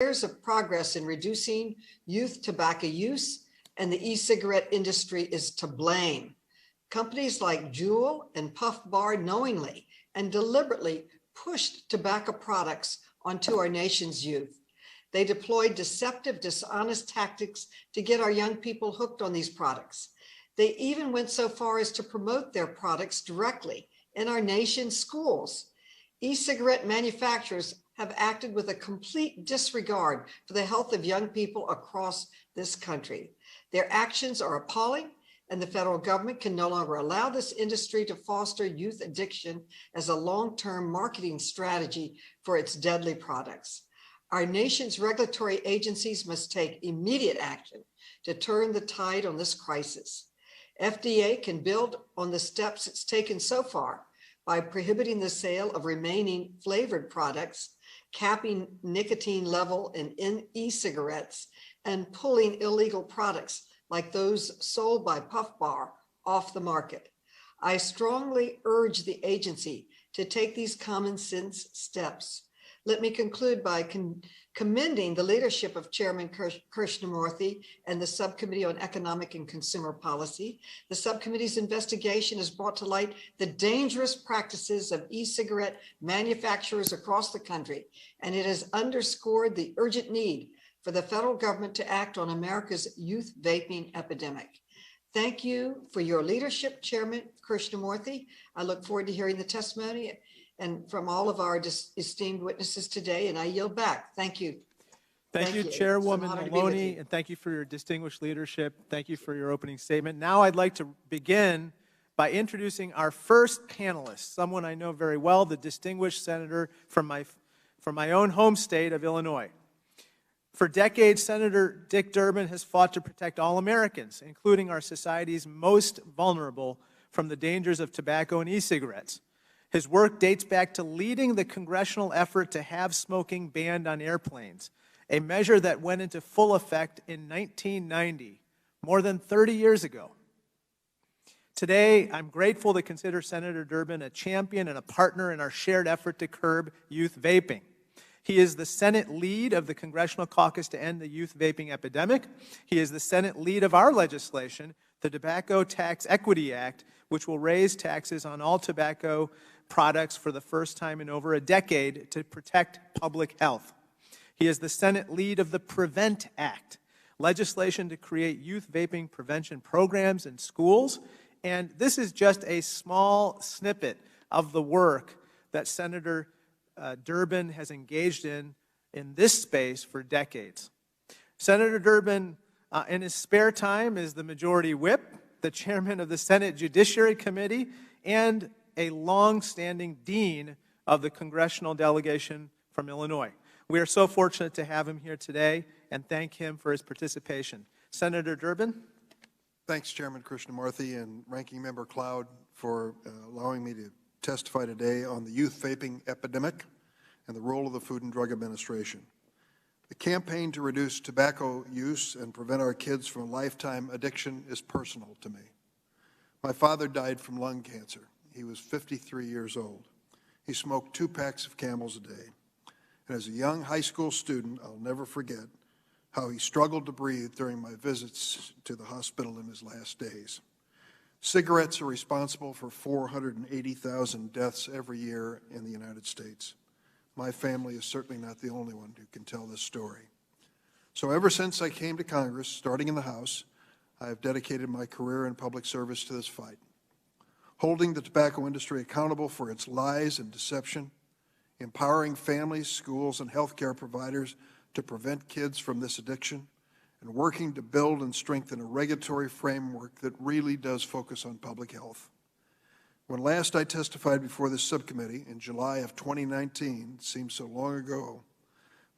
years of progress in reducing youth tobacco use, and the e-cigarette industry is to blame. Companies like Juul and Puff Bar knowingly and deliberately pushed tobacco products onto our nation's youth. They deployed deceptive, dishonest tactics to get our young people hooked on these products. They even went so far as to promote their products directly in our nation's schools. E-cigarette manufacturers have acted with a complete disregard for the health of young people across this country. Their actions are appalling, and the federal government can no longer allow this industry to foster youth addiction as a long-term marketing strategy for its deadly products. Our nation's regulatory agencies must take immediate action to turn the tide on this crisis. FDA can build on the steps it's taken so far by prohibiting the sale of remaining flavored products, capping nicotine level in e-cigarettes, and pulling illegal products like those sold by Puff Bar off the market. I strongly urge the agency to take these common sense steps. Let me conclude by commending the leadership of Chairman Krishnamurthy and the Subcommittee on Economic and Consumer Policy. The subcommittee's investigation has brought to light the dangerous practices of e-cigarette manufacturers across the country, and it has underscored the urgent need for the federal government to act on America's youth vaping epidemic. Thank you for your leadership, Chairman Krishnamurthy. I look forward to hearing the testimony and from all of our esteemed witnesses today, and I yield back. Thank you. Thank you, Chairwoman Maloney, and thank you for your distinguished leadership. Thank you for your opening statement. Now I'd like to begin by introducing our first panelist, someone I know very well, the distinguished senator from my own home state of Illinois. For decades, Senator Dick Durbin has fought to protect all Americans, including our society's most vulnerable, from the dangers of tobacco and e-cigarettes. His work dates back to leading the congressional effort to have smoking banned on airplanes, a measure that went into full effect in 1990, more than 30 years ago. Today, I'm grateful to consider Senator Durbin a champion and a partner in our shared effort to curb youth vaping. He is the Senate lead of the Congressional Caucus to End the Youth Vaping Epidemic. He is the Senate lead of our legislation, the Tobacco Tax Equity Act, which will raise taxes on all tobacco products for the first time in over a decade to protect public health. He is the Senate lead of the PREVENT Act, legislation to create youth vaping prevention programs in schools. And this is just a small snippet of the work that Senator Durbin has engaged in this space for decades. Senator Durbin, in his spare time, is the Majority Whip, the chairman of the Senate Judiciary Committee, and a long-standing dean of the congressional delegation from Illinois. We are so fortunate to have him here today and thank him for his participation. Senator Durbin. Thanks, Chairman Krishnamurthy and Ranking Member Cloud, for allowing me to testify today on the youth vaping epidemic and the role of the Food and Drug Administration. The campaign to reduce tobacco use and prevent our kids from lifetime addiction is personal to me. My father died from lung cancer. He was 53 years old. He smoked 2 packs of Camels a day. And as a young high school student, I'll never forget how he struggled to breathe during my visits to the hospital in his last days. Cigarettes are responsible for 480,000 deaths every year in the United States. My family is certainly not the only one who can tell this story. So ever since I came to Congress, starting in the House, I have dedicated my career in public service to this fight, holding the tobacco industry accountable for its lies and deception, empowering families, schools, and healthcare providers to prevent kids from this addiction, and working to build and strengthen a regulatory framework that really does focus on public health. When last I testified before this subcommittee in July of 2019, it seems so long ago,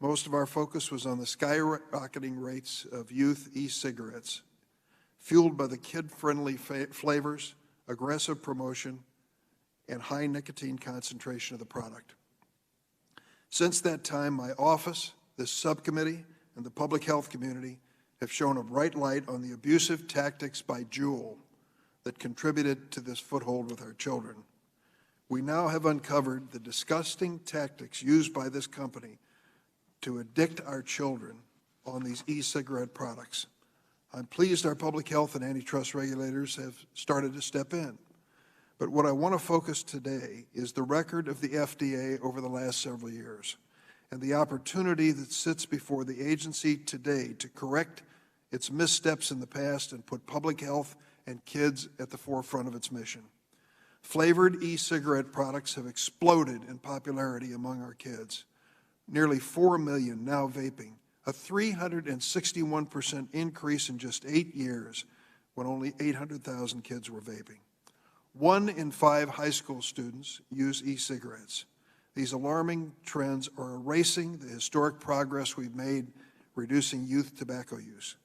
most of our focus was on the skyrocketing rates of youth e-cigarettes, fueled by the kid-friendly flavors, aggressive promotion, and high nicotine concentration of the product. Since that time, my office, this subcommittee, and the public health community have shown a bright light on the abusive tactics by Juul that contributed to this foothold with our children. We now have uncovered the disgusting tactics used by this company to addict our children on these e-cigarette products. I'm pleased our public health and antitrust regulators have started to step in. But what I want to focus today is the record of the FDA over the last several years and the opportunity that sits before the agency today to correct its missteps in the past and put public health and kids at the forefront of its mission. Flavored e-cigarette products have exploded in popularity among our kids. Nearly 4 million now vaping, a 361% increase in just 8 years when only 800,000 kids were vaping. 1 in 5 high school students use e-cigarettes. These alarming trends are erasing the historic progress we've made reducing youth tobacco use.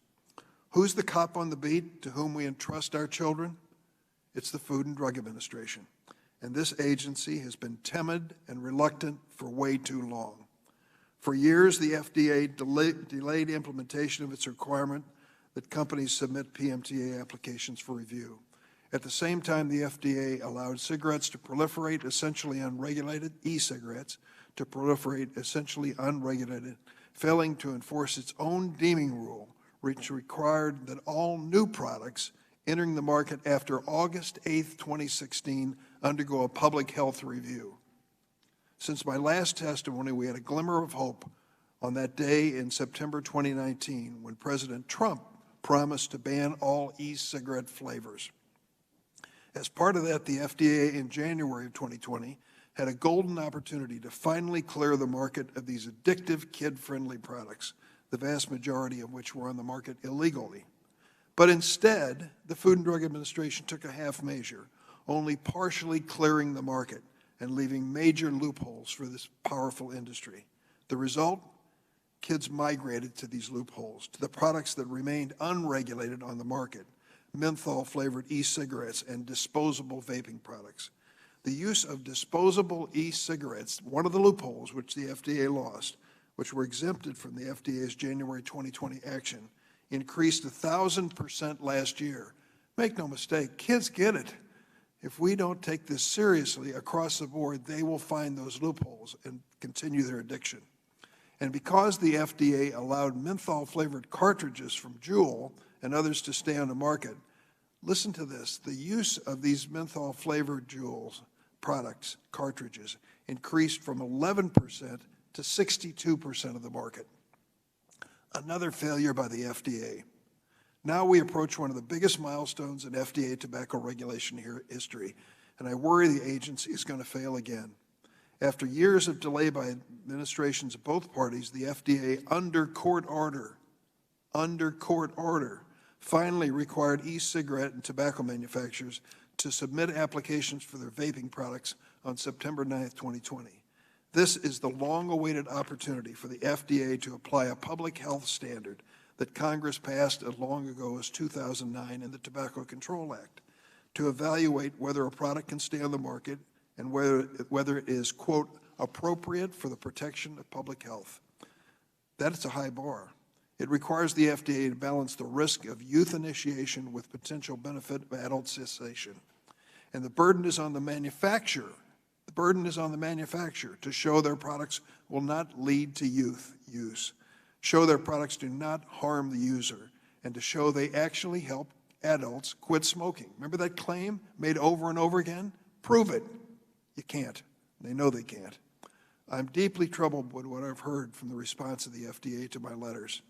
Who's the cop on the beat to whom we entrust our children? It's the Food and Drug Administration. And this agency has been timid and reluctant for way too long. For years, the FDA delayed implementation of its requirement that companies submit PMTA applications for review. At the same time, the FDA allowed cigarettes to proliferate essentially unregulated, e-cigarettes to proliferate essentially unregulated, failing to enforce its own deeming rule, which required that all new products entering the market after August 8, 2016, undergo a public health review. Since my last testimony, we had a glimmer of hope on that day in September 2019 when President Trump promised to ban all e-cigarette flavors. As part of that, the FDA in January of 2020 had a golden opportunity to finally clear the market of these addictive, kid-friendly products, the vast majority of which were on the market illegally. But instead, the Food and Drug Administration took a half measure, only partially clearing the market and leaving major loopholes for this powerful industry. The result? Kids migrated to these loopholes, to the products that remained unregulated on the market, menthol-flavored e-cigarettes and disposable vaping products. The use of disposable e-cigarettes, one of the loopholes which the FDA lost, which were exempted from the FDA's January 2020 action, increased 1,000% last year. Make no mistake, kids get it. If we don't take this seriously across the board, they will find those loopholes and continue their addiction. And because the FDA allowed menthol-flavored cartridges from Juul and others to stay on the market, listen to this, the use of these menthol-flavored Juul products, cartridges, increased from 11% to 62% of the market. Another failure by the FDA. Now we approach one of the biggest milestones in FDA tobacco regulation history, and I worry the agency is going to fail again. After years of delay by administrations of both parties, the FDA, under court order, finally required e-cigarette and tobacco manufacturers to submit applications for their vaping products on September 9th, 2020. This is the long-awaited opportunity for the FDA to apply a public health standard that Congress passed as long ago as 2009 in the Tobacco Control Act, to evaluate whether a product can stay on the market and whether it is, quote, appropriate for the protection of public health. That is a high bar. It requires the FDA to balance the risk of youth initiation with potential benefit of adult cessation. And the burden is on the manufacturer. The burden is on the manufacturer to show their products will not lead to youth use, show their products do not harm the user, and to show they actually help adults quit smoking. Remember that claim made over and over again? Prove it. You can't. They know they can't. I'm deeply troubled with what I've heard from the response of the FDA to my letters.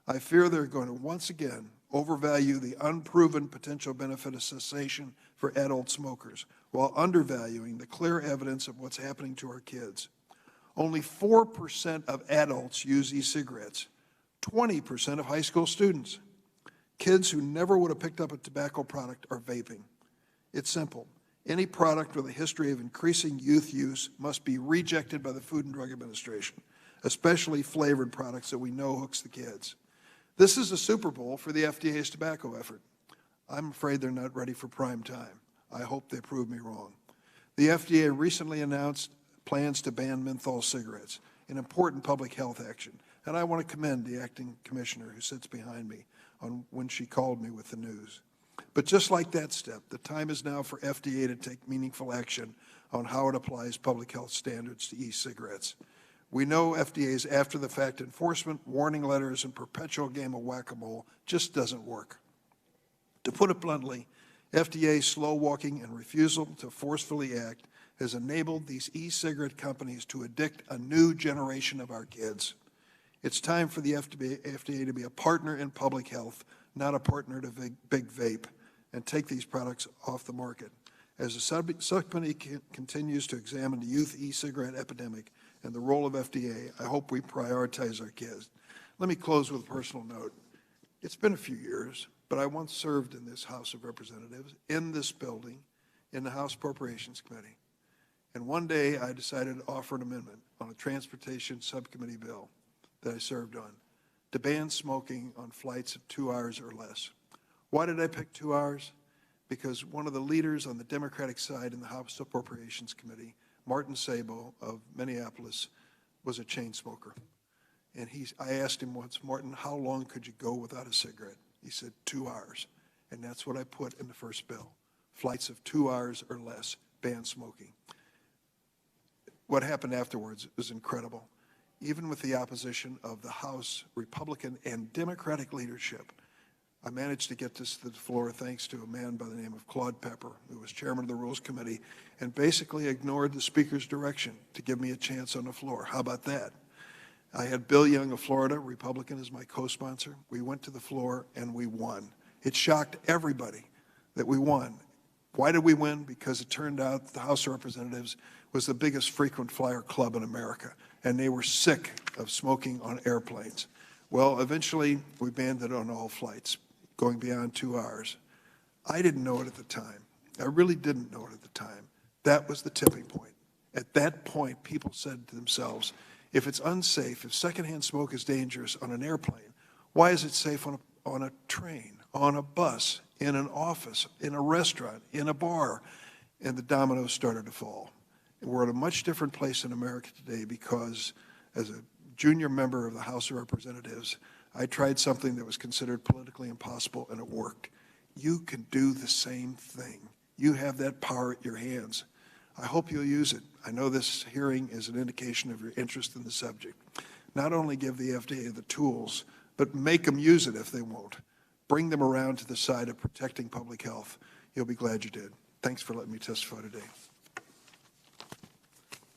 I fear they're going to once again overvalue the unproven potential benefit of cessation for adult smokers while undervaluing the clear evidence of what's happening to our kids. Only 4% of adults use e-cigarettes, 20% of high school students. Kids who never would have picked up a tobacco product are vaping. It's simple. Any product with a history of increasing youth use must be rejected by the Food and Drug Administration, especially flavored products that we know hooks the kids. This is a Super Bowl for the FDA's tobacco effort. I'm afraid they're not ready for prime time. I hope they prove me wrong. The FDA recently announced plans to ban menthol cigarettes, an important public health action, and I want to commend the acting commissioner who sits behind me on when she called me with the news. But just like that step, the time is now for FDA to take meaningful action on how it applies public health standards to e-cigarettes. We know FDA's after-the-fact enforcement, warning letters, and perpetual game of whack-a-mole just doesn't work. To put it bluntly, FDA's slow-walking and refusal to forcefully act has enabled these e-cigarette companies to addict a new generation of our kids. It's time for the FDA to be a partner in public health, not a partner to big vape, and take these products off the market. As the subcommittee continues to examine the youth e-cigarette epidemic and the role of FDA, I hope we prioritize our kids. Let me close with a personal note. It's been a few years, but I once served in this House of Representatives, in this building, in the House Appropriations Committee. And one day I decided to offer an amendment on a transportation subcommittee bill that I served on to ban smoking on flights of 2 hours or less. Why did I pick 2 hours? Because one of the leaders on the Democratic side in the House Appropriations Committee, Martin Sabo of Minneapolis, was a chain smoker. And I asked him once, Martin, how long could you go without a cigarette? He said 2 hours. And that's what I put in the first bill. Flights of 2 hours or less, ban smoking. What happened afterwards was incredible. Even with the opposition of the House Republican and Democratic leadership, I managed to get this to the floor thanks to a man by the name of Claude Pepper, who was chairman of the Rules Committee, and basically ignored the Speaker's direction to give me a chance on the floor. How about that? I had Bill Young of Florida, Republican, as my co-sponsor. We went to the floor and we won. It shocked everybody that we won. Why did we win? Because it turned out the House of Representatives was the biggest frequent flyer club in America, and they were sick of smoking on airplanes. Well, eventually we banned it on all flights, going beyond 2 hours. I didn't know it at the time. I really didn't know it at the time. That was the tipping point. At that point, people said to themselves, if it's unsafe, if secondhand smoke is dangerous on an airplane, why is it safe on a train, on a bus, in an office, in a restaurant, in a bar? And the dominoes started to fall. We're at a much different place in America today because as a junior member of the House of Representatives, I tried something that was considered politically impossible, and it worked. You can do the same thing. You have that power at your hands. I hope you'll use it. I know this hearing is an indication of your interest in the subject. Not only give the FDA the tools, but make them use it if they won't. Bring them around to the side of protecting public health. You'll be glad you did. Thanks for letting me testify today.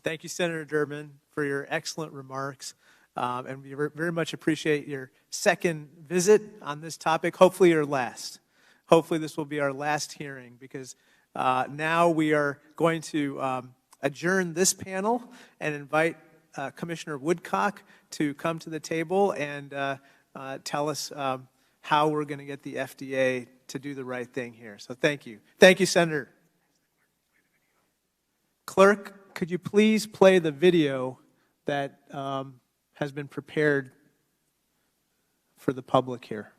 Thank you, Senator Durbin, for your excellent remarks. And we very much appreciate your second visit on this topic, hopefully your last. Hopefully this will be our last hearing, because now we are going to adjourn this panel and invite Commissioner Woodcock to come to the table and tell us how we're going to get the FDA to do the right thing here. So thank you. Thank you, Senator. Clerk, could you please play the video that has been prepared for the public here?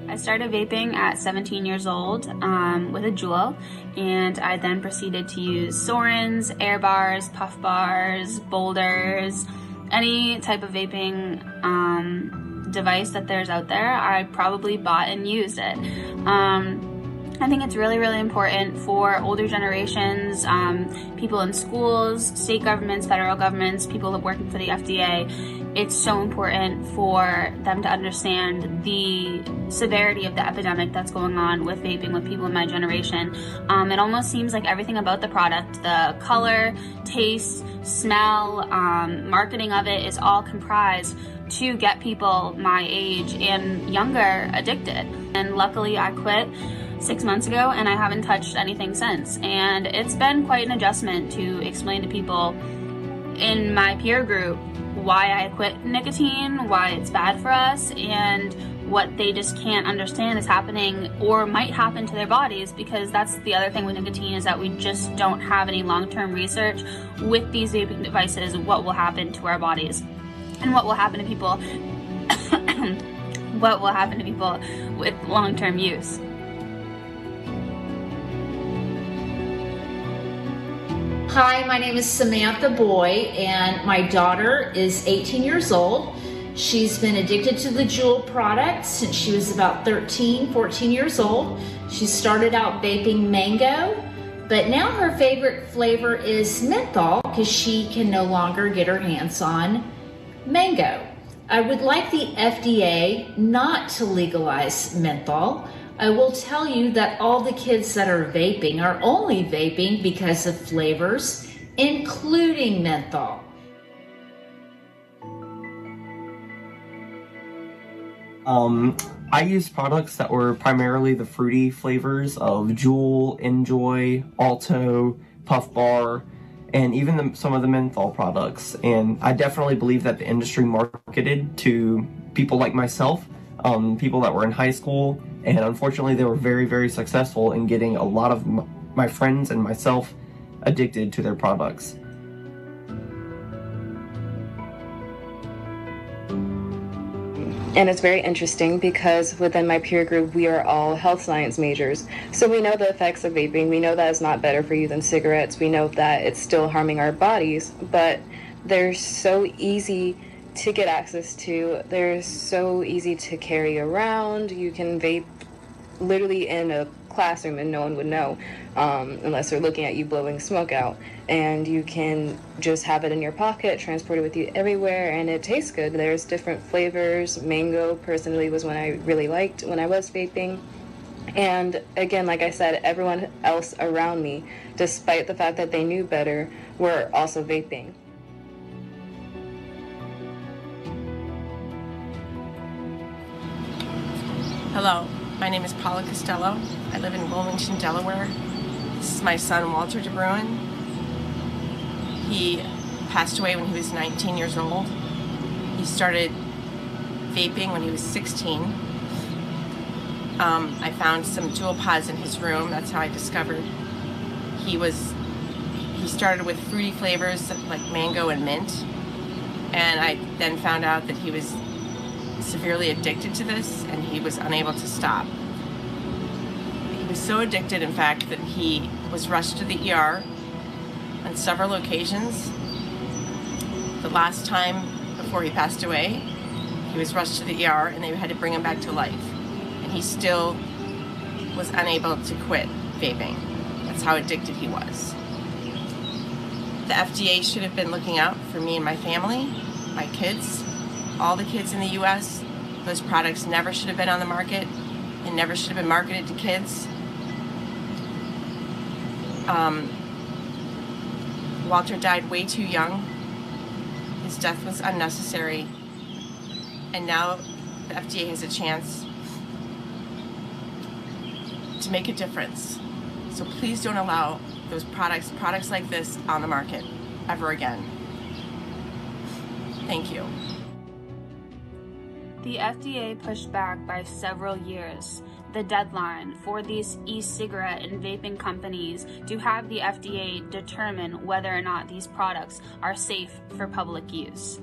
I started vaping at 17 years old with a Juul, and I then proceeded to use Sorens, Air Bars, Puff Bars, Boulders, any type of vaping device that there's out there. I probably bought and used it. I think it's really, really important for older generations, people in schools, state governments, federal governments, people working for the FDA. It's so important for them to understand the severity of the epidemic that's going on with vaping with people in my generation. It almost seems like everything about the product, the color, taste, smell, marketing of it is all comprised to get people my age and younger addicted. And luckily I quit 6 months ago and I haven't touched anything since. And it's been quite an adjustment to explain to people in my peer group why I quit nicotine, why it's bad for us, and what they just can't understand is happening or might happen to their bodies, because that's the other thing with nicotine, is that we just don't have any long-term research with these vaping devices, what will happen to our bodies and what will happen to people what will happen to people with long-term use. Hi, my name is Samantha Boy, and my daughter is 18 years old, She's been addicted to the Juul product since she was about 13, 14 years old. She started out vaping mango, but now her favorite flavor is menthol because she can no longer get her hands on mango. I would like the FDA not to legalize menthol. I will tell you that all the kids that are vaping are only vaping because of flavors, including menthol. I used products that were primarily the fruity flavors of Juul, Enjoy, Alto, Puff Bar, and even some of the menthol products. And I definitely believe that the industry marketed to people like myself, people that were in high school, and unfortunately they were very, very successful in getting a lot of my friends and myself addicted to their products. And it's very interesting because within my peer group, we are all health science majors. So we know the effects of vaping. We know that it's not better for you than cigarettes. We know that it's still harming our bodies, but they're so easy to get access to. They're so easy to carry around. You can vape literally in a classroom and no one would know unless they're looking at you blowing smoke out. And you can just have it in your pocket, transport it with you everywhere, and it tastes good. There's different flavors. Mango personally was one I really liked when I was vaping. And again, like I said, everyone else around me, despite the fact that they knew better, were also vaping. Hello, my name is Paula Costello. I live in Wilmington, Delaware. This is my son, Walter DeBruin. He passed away when he was 19 years old. He started vaping when he was 16. I found some Juul pods in his room. That's how I discovered he started with fruity flavors like mango and mint. And I then found out that he was severely addicted to this and he was unable to stop. He was so addicted, in fact, that he was rushed to the ER on several occasions. The last time before he passed away, he was rushed to the ER and they had to bring him back to life. And he still was unable to quit vaping. That's how addicted he was. The FDA should have been looking out for me and my family, my kids, all the kids in the US. Those products never should have been on the market and never should have been marketed to kids. Walter died way too young. His death was unnecessary. And now the FDA has a chance to make a difference. So please don't allow those products like this on the market ever again. Thank you. The FDA pushed back by several years the deadline for these e-cigarette and vaping companies to have the FDA determine whether or not these products are safe for public use.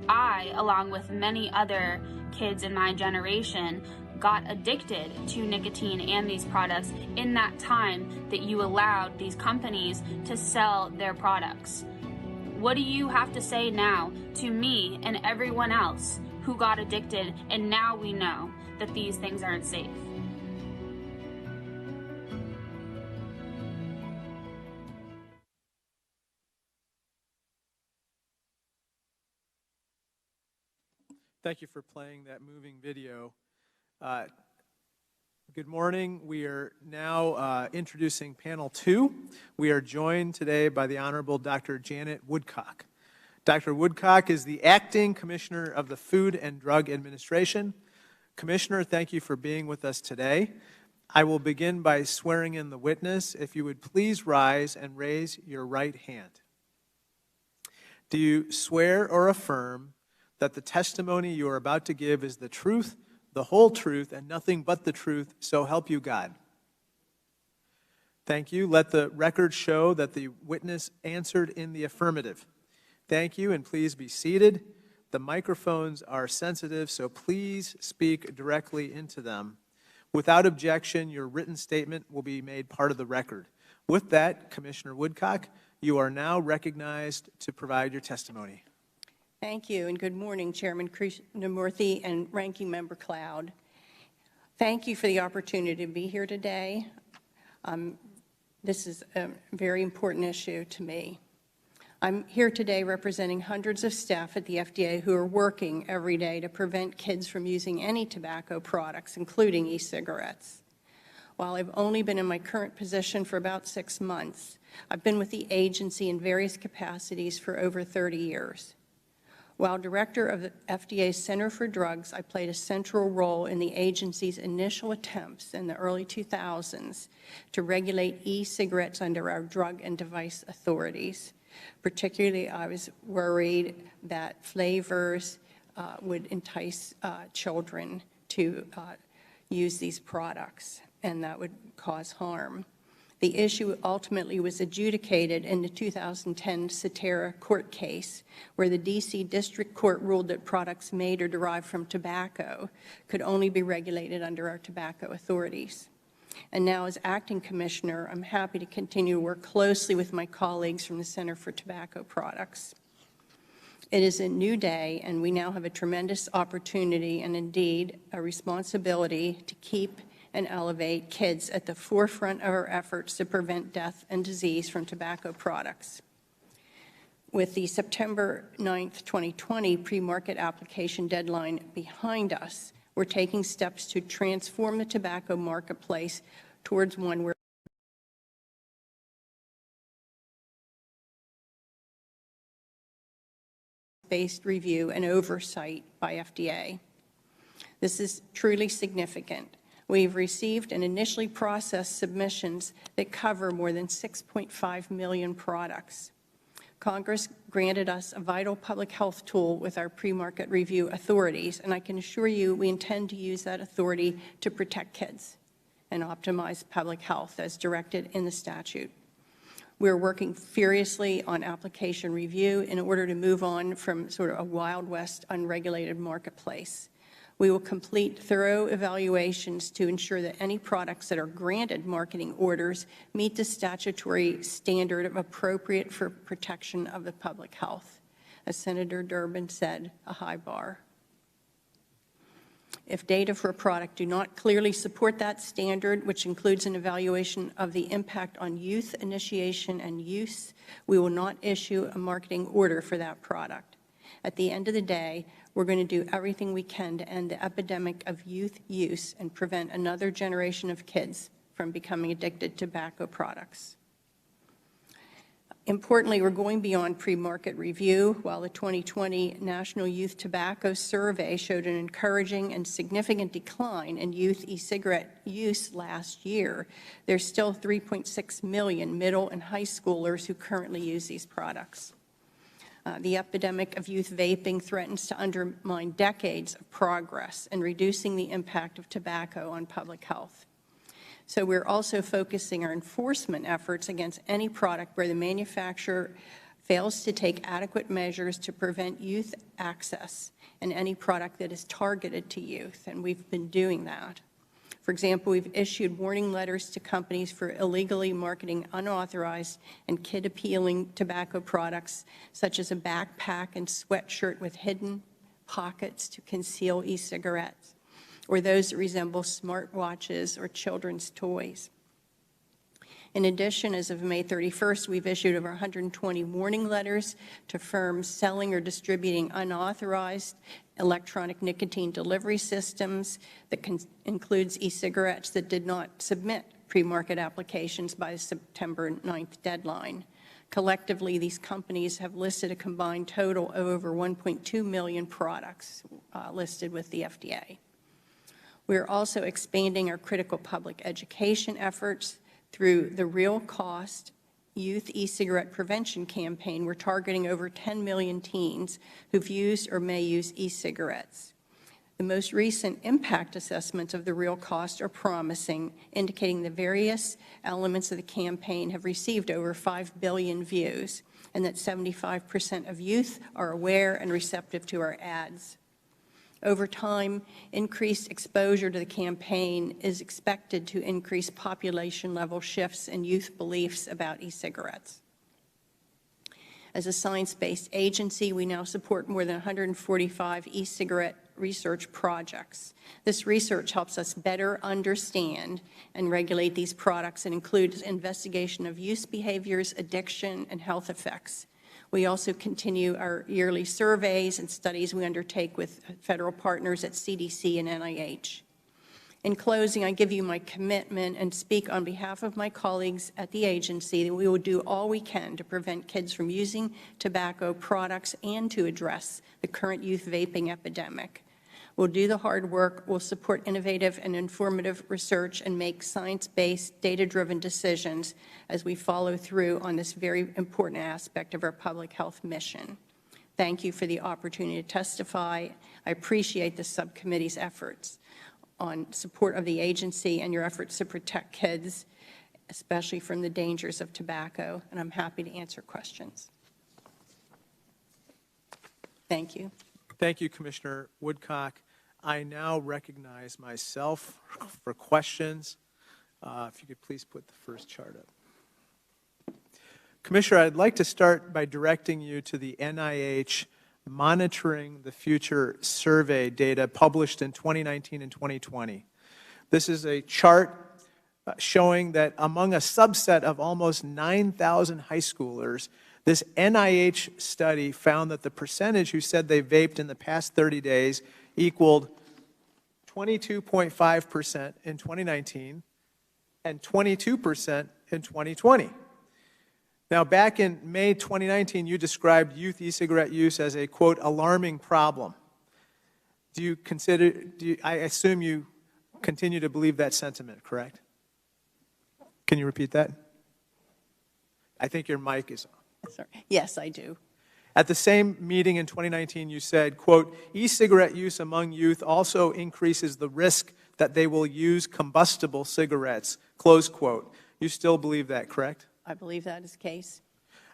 I, along with many other kids in my generation, got addicted to nicotine and these products in that time that you allowed these companies to sell their products. What do you have to say now to me and everyone else who got addicted and now we know that these things aren't safe? Thank you for playing that moving video. Good morning. We are now introducing panel 2. We are joined today by the Honorable Dr. Janet Woodcock. Dr. Woodcock is the Acting Commissioner of the Food and Drug Administration. Commissioner, thank you for being with us today. I will begin by swearing in the witness. If you would please rise and raise your right hand. Do you swear or affirm that the testimony you are about to give is the truth, the whole truth, and nothing but the truth, so help you God? Thank you. Let the record show that the witness answered in the affirmative. Thank you, and please be seated. The microphones are sensitive, so please speak directly into them. Without objection, your written statement will be made part of the record. With that, Commissioner Woodcock, you are now recognized to provide your testimony. Thank you, and good morning, Chairman Krishnamurthy and Ranking Member Cloud. Thank you for the opportunity to be here today. This is a very important issue to me. I'm here today representing hundreds of staff at the FDA who are working every day to prevent kids from using any tobacco products, including e-cigarettes. While I've only been in my current position for about 6 months, I've been with the agency in various capacities for over 30 years. While director of the FDA's Center for Drugs, I played a central role in the agency's initial attempts in the early 2000s to regulate e-cigarettes under our drug and device authorities. Particularly, I was worried that flavors would entice children to use these products, and that would cause harm. The issue ultimately was adjudicated in the 2010 Cetera court case, where the D.C. District Court ruled that products made or derived from tobacco could only be regulated under our tobacco authorities. And now, as acting commissioner, I'm happy to continue to work closely with my colleagues from the Center for Tobacco Products. It is a new day, and we now have a tremendous opportunity and indeed a responsibility to keep and elevate kids at the forefront of our efforts to prevent death and disease from tobacco products. With the September 9th, 2020 pre-market application deadline behind us, we're taking steps to transform the tobacco marketplace towards one where based review and oversight by FDA. This is truly significant. We've received and initially processed submissions that cover more than 6.5 million products. Congress granted us a vital public health tool with our pre-market review authorities, and I can assure you we intend to use that authority to protect kids and optimize public health as directed in the statute. We're working furiously on application review in order to move on from sort of a Wild West unregulated marketplace. We will complete thorough evaluations to ensure that any products that are granted marketing orders meet the statutory standard of appropriate for protection of the public health. As Senator Durbin said, a high bar. If data for a product do not clearly support that standard, which includes an evaluation of the impact on youth initiation and use, we will not issue a marketing order for that product. At the end of the day, we're going to do everything we can to end the epidemic of youth use and prevent another generation of kids from becoming addicted to tobacco products. Importantly, we're going beyond pre-market review. While the 2020 National Youth Tobacco Survey showed an encouraging and significant decline in youth e-cigarette use last year, there's still 3.6 million middle and high schoolers who currently use these products. The epidemic of youth vaping threatens to undermine decades of progress in reducing the impact of tobacco on public health. So we're also focusing our enforcement efforts against any product where the manufacturer fails to take adequate measures to prevent youth access, and any product that is targeted to youth, and we've been doing that. For example, we've issued warning letters to companies for illegally marketing unauthorized and kid-appealing tobacco products, such as a backpack and sweatshirt with hidden pockets to conceal e-cigarettes, or those that resemble smartwatches or children's toys. In addition, as of May 31st, we've issued over 120 warning letters to firms selling or distributing unauthorized electronic nicotine delivery systems that includes e-cigarettes that did not submit pre-market applications by the September 9th deadline. Collectively, these companies have listed a combined total of over 1.2 million products listed with the FDA. We're also expanding our critical public education efforts through the Real Cost Youth E-Cigarette Prevention Campaign. We're targeting over 10 million teens who've used or may use e-cigarettes. The most recent impact assessments of the real cost are promising, indicating the various elements of the campaign have received over 5 billion views, and that 75% of youth are aware and receptive to our ads. Over time, increased exposure to the campaign is expected to increase population-level shifts in youth beliefs about e-cigarettes. As a science-based agency, we now support more than 145 e-cigarette research projects. This research helps us better understand and regulate these products and includes investigation of use behaviors, addiction, and health effects. We also continue our yearly surveys and studies we undertake with federal partners at CDC and NIH. In closing, I give you my commitment and speak on behalf of my colleagues at the agency that we will do all we can to prevent kids from using tobacco products and to address the current youth vaping epidemic. We'll do the hard work, we'll support innovative and informative research and make science-based, data-driven decisions as we follow through on this very important aspect of our public health mission. Thank you for the opportunity to testify. I appreciate the subcommittee's efforts on support of the agency and your efforts to protect kids, especially from the dangers of tobacco, and I'm happy to answer questions. Thank you. Thank you, Commissioner Woodcock. I now recognize myself for questions. If you could please put the first chart up. Commissioner, I'd like to start by directing you to the NIH Monitoring the Future survey data published in 2019 and 2020. This is a chart showing that among a subset of almost 9,000 high schoolers, this NIH study found that the percentage who said they vaped in the past 30 days equaled 22.5% in 2019 and 22% in 2020. Now, back in May 2019, you described youth e-cigarette use as a, quote, alarming problem. I assume you continue to believe that sentiment, correct? Can you repeat that? I think your mic is on. Sorry. Yes, I do. At the same meeting in 2019, you said, quote, e-cigarette use among youth also increases the risk that they will use combustible cigarettes, close quote. You still believe that, correct? I believe that is the case.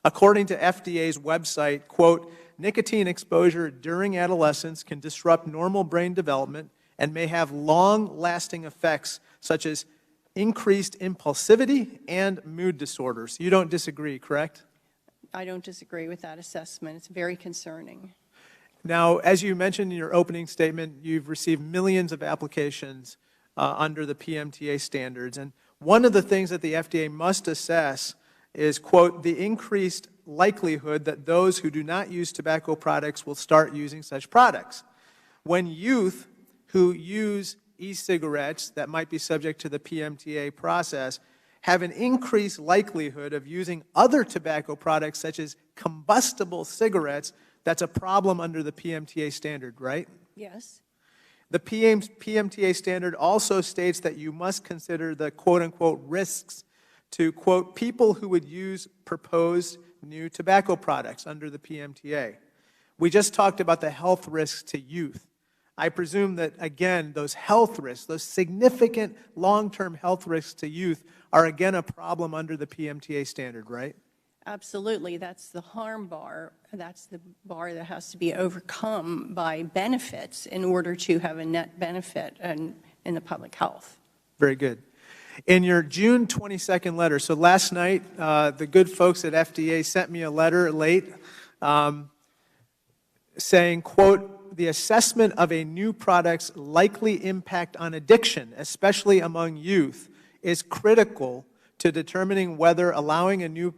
According to FDA's website, quote, nicotine exposure during adolescence can disrupt normal brain development and may have long-lasting effects such as increased impulsivity and mood disorders. You don't disagree, correct? I don't disagree with that assessment. It's very concerning. Now, as you mentioned in your opening statement, you've received millions of applications under the PMTA standards. And one of the things that the FDA must assess is, quote, the increased likelihood that those who do not use tobacco products will start using such products. When youth who use e-cigarettes that might be subject to the PMTA process have an increased likelihood of using other tobacco products such as combustible cigarettes, that's a problem under the PMTA standard, right? Yes. The PMTA standard also states that you must consider the quote-unquote risks to, quote, people who would use proposed new tobacco products under the PMTA. We just talked about the health risks to youth. I presume that, again, those health risks, those significant long-term health risks to youth are, again, a problem under the PMTA standard, right? Absolutely. That's the harm bar. That's the bar that has to be overcome by benefits in order to have a net benefit in the public health. Very good. In your June 22nd letter, so last night, the good folks at FDA sent me a letter late saying, quote, the assessment of a new product's likely impact on addiction, especially among youth, is critical to determining whether allowing a new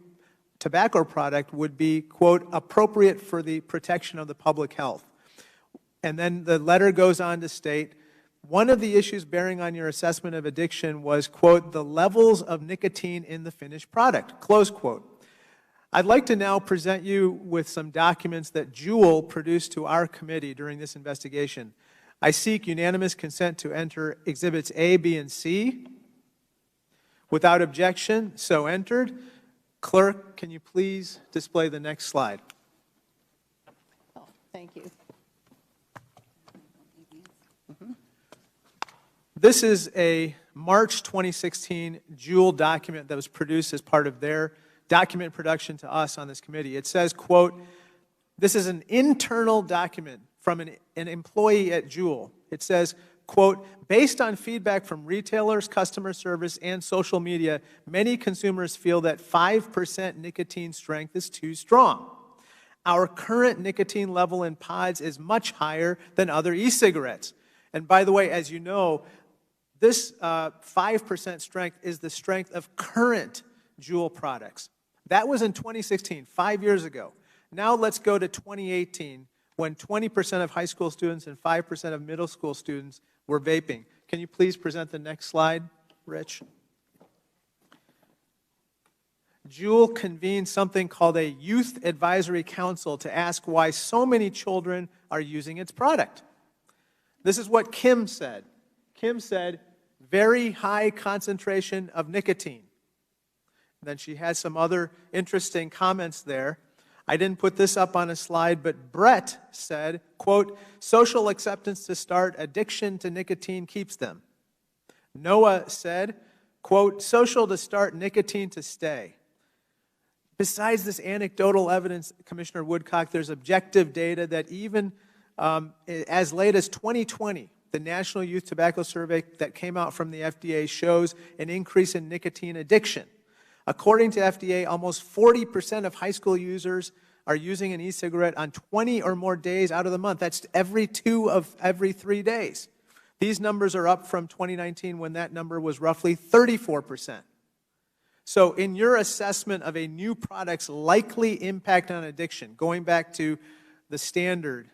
tobacco product would be, quote, appropriate for the protection of the public health. And then the letter goes on to state, one of the issues bearing on your assessment of addiction was, quote, the levels of nicotine in the finished product, close quote. I'd like to now present you with some documents that Juul produced to our committee during this investigation. I seek unanimous consent to enter Exhibits A, B, and C. Without objection, so entered. Clerk, can you please display the next slide? Oh, thank you. This is a March 2016 Juul document that was produced as part of their document production to us on this committee. It says, quote, this is an internal document from an employee at Juul. It says, quote, based on feedback from retailers, customer service, and social media, many consumers feel that 5% nicotine strength is too strong. Our current nicotine level in pods is much higher than other e-cigarettes. And by the way, as you know, this 5% strength is the strength of current Juul products. That was in 2016, 5 years ago. Now let's go to 2018, when 20% of high school students and 5% of middle school students were vaping. Can you please present the next slide, Rich? Juul convened something called a Youth Advisory Council to ask why so many children are using its product. This is what Kim said. Kim said, very high concentration of nicotine. And then she has some other interesting comments there. I didn't put this up on a slide, but Brett said, quote, social acceptance to start, addiction to nicotine keeps them. Noah said, quote, social to start, nicotine to stay. Besides this anecdotal evidence, Commissioner Woodcock, there's objective data that even as late as 2020, the National Youth Tobacco Survey that came out from the FDA shows an increase in nicotine addiction. According to FDA, almost 40% of high school users are using an e-cigarette on 20 or more days out of the month. That's every 2 of every 3 days. These numbers are up from 2019 when that number was roughly 34%. So in your assessment of a new product's likely impact on addiction, going back to the standard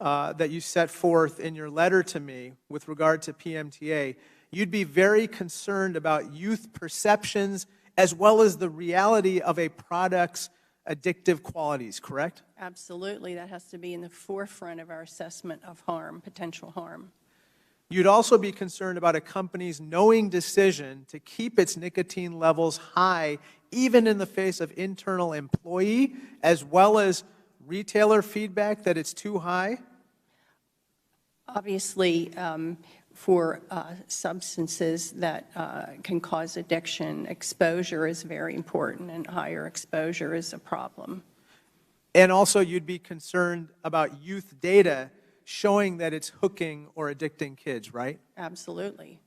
that you set forth in your letter to me with regard to PMTA, you'd be very concerned about youth perceptions as well as the reality of a product's addictive qualities, correct? Absolutely. That has to be in the forefront of our assessment of harm, potential harm. You'd also be concerned about a company's knowing decision to keep its nicotine levels high, even in the face of internal employee as well as retailer feedback that it's too high? Obviously, for substances that can cause addiction, exposure is very important, and higher exposure is a problem. And also, you'd be concerned about youth data showing that it's hooking or addicting kids, right? Absolutely.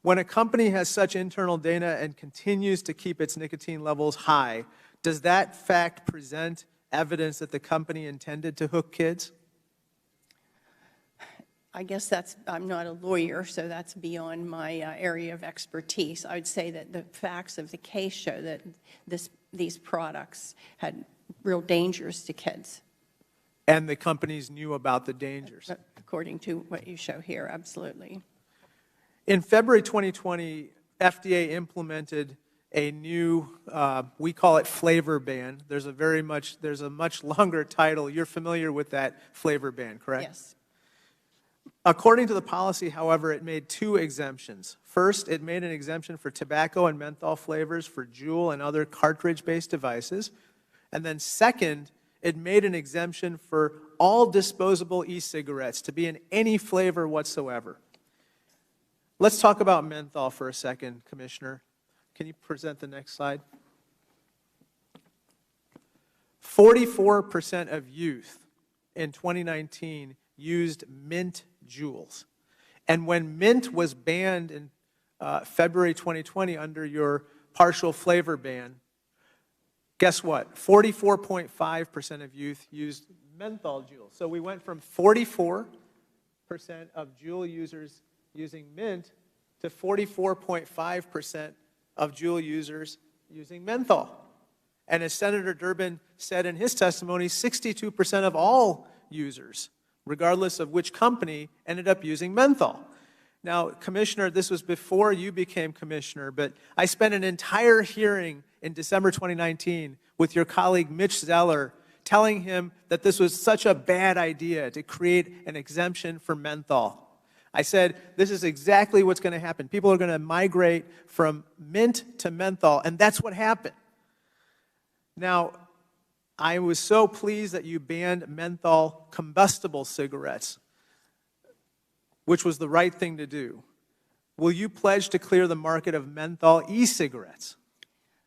When a company has such internal data and continues to keep its nicotine levels high, does that fact present evidence that the company intended to hook kids? I guess I'm not a lawyer, so that's beyond my area of expertise. I would say that the facts of the case show that these products had real dangers to kids. And the companies knew about the dangers. According to what you show here, absolutely. In February 2020, FDA implemented a new, we call it flavor ban. There's a much longer title. You're familiar with that flavor ban, correct? Yes. According to the policy, however, it made 2 exemptions. First, it made an exemption for tobacco and menthol flavors for Juul and other cartridge-based devices. And then second, it made an exemption for all disposable e-cigarettes to be in any flavor whatsoever. Let's talk about menthol for a second, Commissioner. Can you present the next slide? 44% of youth in 2019 used mint Juuls. And when mint was banned in February 2020 under your partial flavor ban, guess what? 44.5% of youth used menthol Juul. So we went from 44% of Juul users using mint to 44.5% of Juul users using menthol. And as Senator Durbin said in his testimony, 62% of all users, regardless of which company, ended up using menthol. Now, Commissioner, this was before you became Commissioner, but I spent an entire hearing in December 2019 with your colleague Mitch Zeller telling him that this was such a bad idea to create an exemption for menthol. I said, this is exactly what's going to happen. People are going to migrate from mint to menthol, and that's what happened. Now, I was so pleased that you banned menthol combustible cigarettes, which was the right thing to do. Will you pledge to clear the market of menthol e-cigarettes?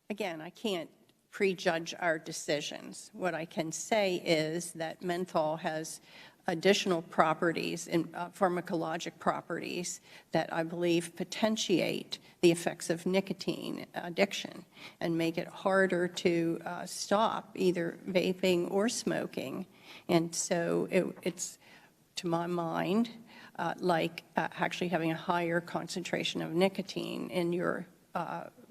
Again, I can't prejudge our decisions. What I can say is that menthol has additional properties and pharmacologic properties that I believe potentiate the effects of nicotine addiction and make it harder to stop either vaping or smoking. And so it's, to my mind, like actually having a higher concentration of nicotine in your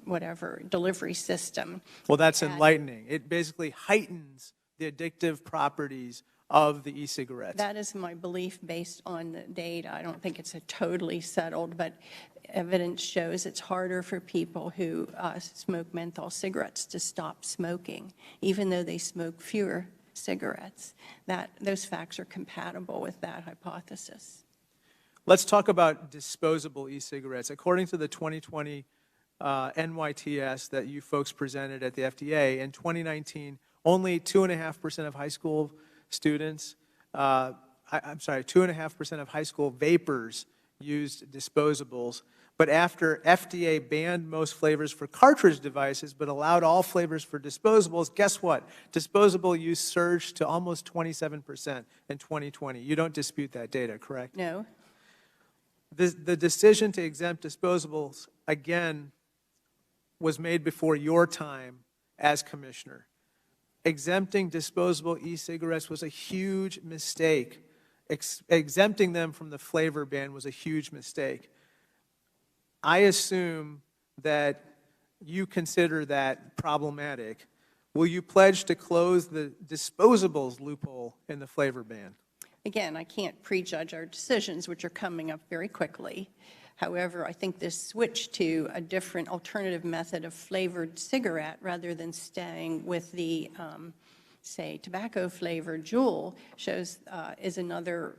whatever delivery system. Well, that's enlightening. It basically heightens the addictive properties of the e-cigarettes. That is my belief based on the data. I don't think it's a totally settled, but evidence shows it's harder for people who smoke menthol cigarettes to stop smoking, even though they smoke fewer cigarettes. Those facts are compatible with that hypothesis. Let's talk about disposable e-cigarettes. According to the 2020 NYTS that you folks presented at the FDA, in 2019, only 2.5% of high school students, 2.5% of high school vapors used disposables. But after FDA banned most flavors for cartridge devices but allowed all flavors for disposables, guess what? Disposable use surged to almost 27% in 2020. You don't dispute that data, correct? No. The decision to exempt disposables, again, was made before your time as commissioner. Exempting disposable e-cigarettes was a huge mistake. Exempting them from the flavor ban was a huge mistake. I assume that you consider that problematic. Will you pledge to close the disposables loophole in the flavor ban? Again, I can't prejudge our decisions, which are coming up very quickly. However, I think this switch to a different alternative method of flavored cigarette rather than staying with the, say, tobacco-flavored Juul is another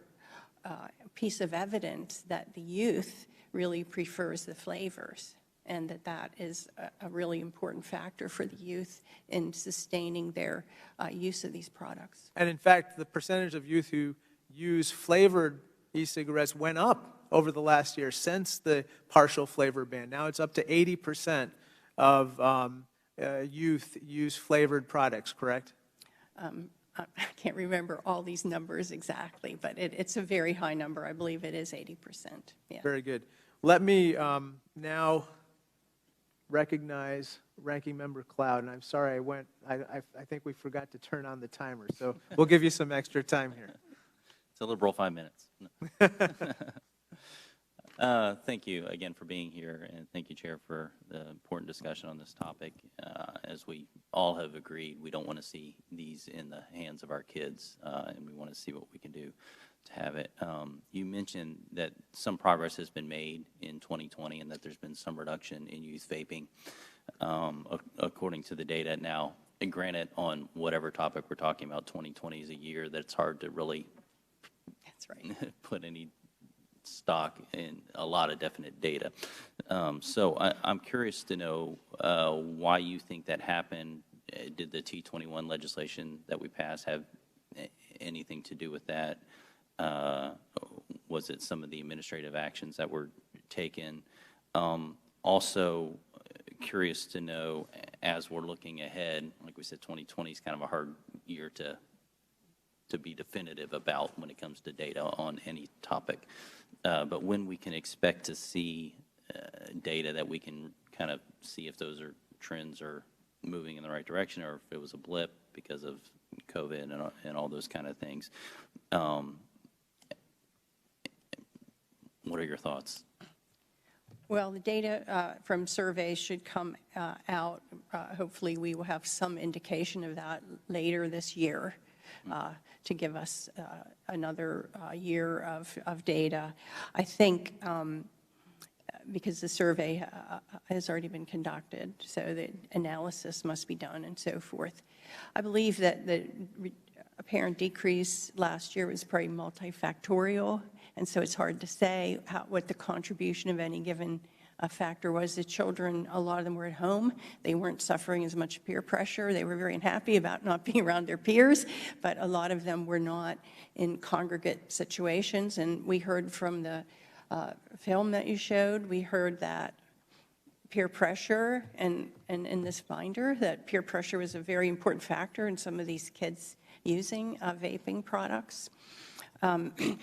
piece of evidence that the youth really prefers the flavors, and that is a really important factor for the youth in sustaining their use of these products. And in fact, the percentage of youth who use flavored e-cigarettes went up over the last year since the partial flavor ban. Now it's up to 80% of youth use flavored products, correct? I can't remember all these numbers exactly, but it's a very high number. I believe it is 80%. Yeah. Very good. Let me now recognize Ranking Member Cloud. And I'm sorry, I think we forgot to turn on the timer, so we'll give you some extra time here. It's a liberal 5 minutes. Thank you again for being here, and thank you, Chair, for the important discussion on this topic. As we all have agreed, we don't want to see these in the hands of our kids, and we want to see what we can do to have it. You mentioned that some progress has been made in 2020 and that there's been some reduction in youth vaping, according to the data now. And granted, on whatever topic we're talking about, 2020 is a year that's hard to really put any stock in a lot of definite data. So I'm curious to know why you think that happened. Did the T21 legislation that we passed have anything to do with that? Was it some of the administrative actions that were taken? Also curious to know, as we're looking ahead, like we said, 2020 is kind of a hard year to be definitive about when it comes to data on any topic. But when we can expect to see data that we can kind of see if those trends are moving in the right direction or if it was a blip because of COVID and all those kind of things. What are your thoughts? Well, the data from surveys should come out. Hopefully, we will have some indication of that later this year. To give us another year of data. I think because the survey has already been conducted, so the analysis must be done and so forth. I believe that the apparent decrease last year was probably multifactorial, and so it's hard to say what the contribution of any given factor was. The children, a lot of them were at home. They weren't suffering as much peer pressure. They were very unhappy about not being around their peers, but a lot of them were not in congregate situations. And we heard from the film that you showed, we heard that peer pressure, and in this binder, that peer pressure was a very important factor in some of these kids using vaping products. The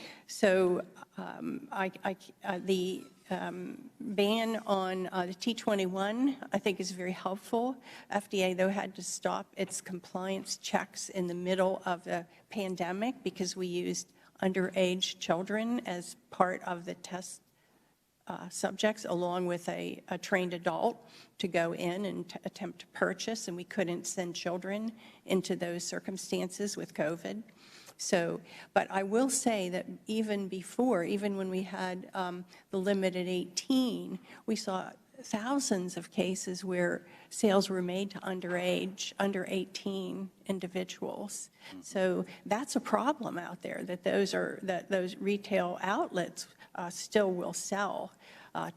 ban on the T21, I think, is very helpful. FDA, though, had to stop its compliance checks in the middle of the pandemic because we used underage children as part of the test subjects, along with a trained adult to go in and attempt to purchase, and we couldn't send children into those circumstances with COVID. But I will say that even when we had the limit at 18, we saw thousands of cases where sales were made to under 18 individuals. So that's a problem out there, that those retail outlets still will sell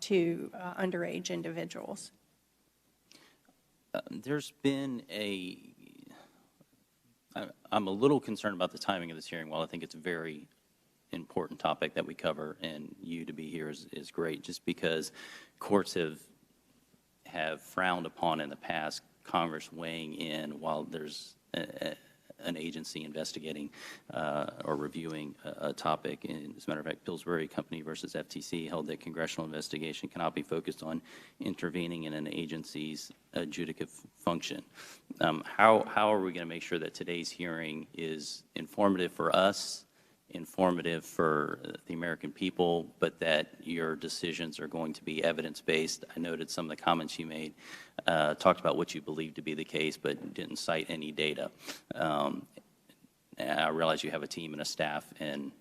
to underage individuals. There's been I'm a little concerned about the timing of this hearing. While I think it's a very important topic that we cover, and you to be here is great, just because courts have frowned upon in the past Congress weighing in while there's an agency investigating or reviewing a topic. And as a matter of fact, Pillsbury Company versus FTC held that congressional investigation cannot be focused on intervening in an agency's adjudicative function. How are we going to make sure that today's hearing is informative for us, informative for the American people, but that your decisions are going to be evidence-based? I noted some of the comments you made, talked about what you believe to be the case, but didn't cite any data. I realize you have a team and a staff, and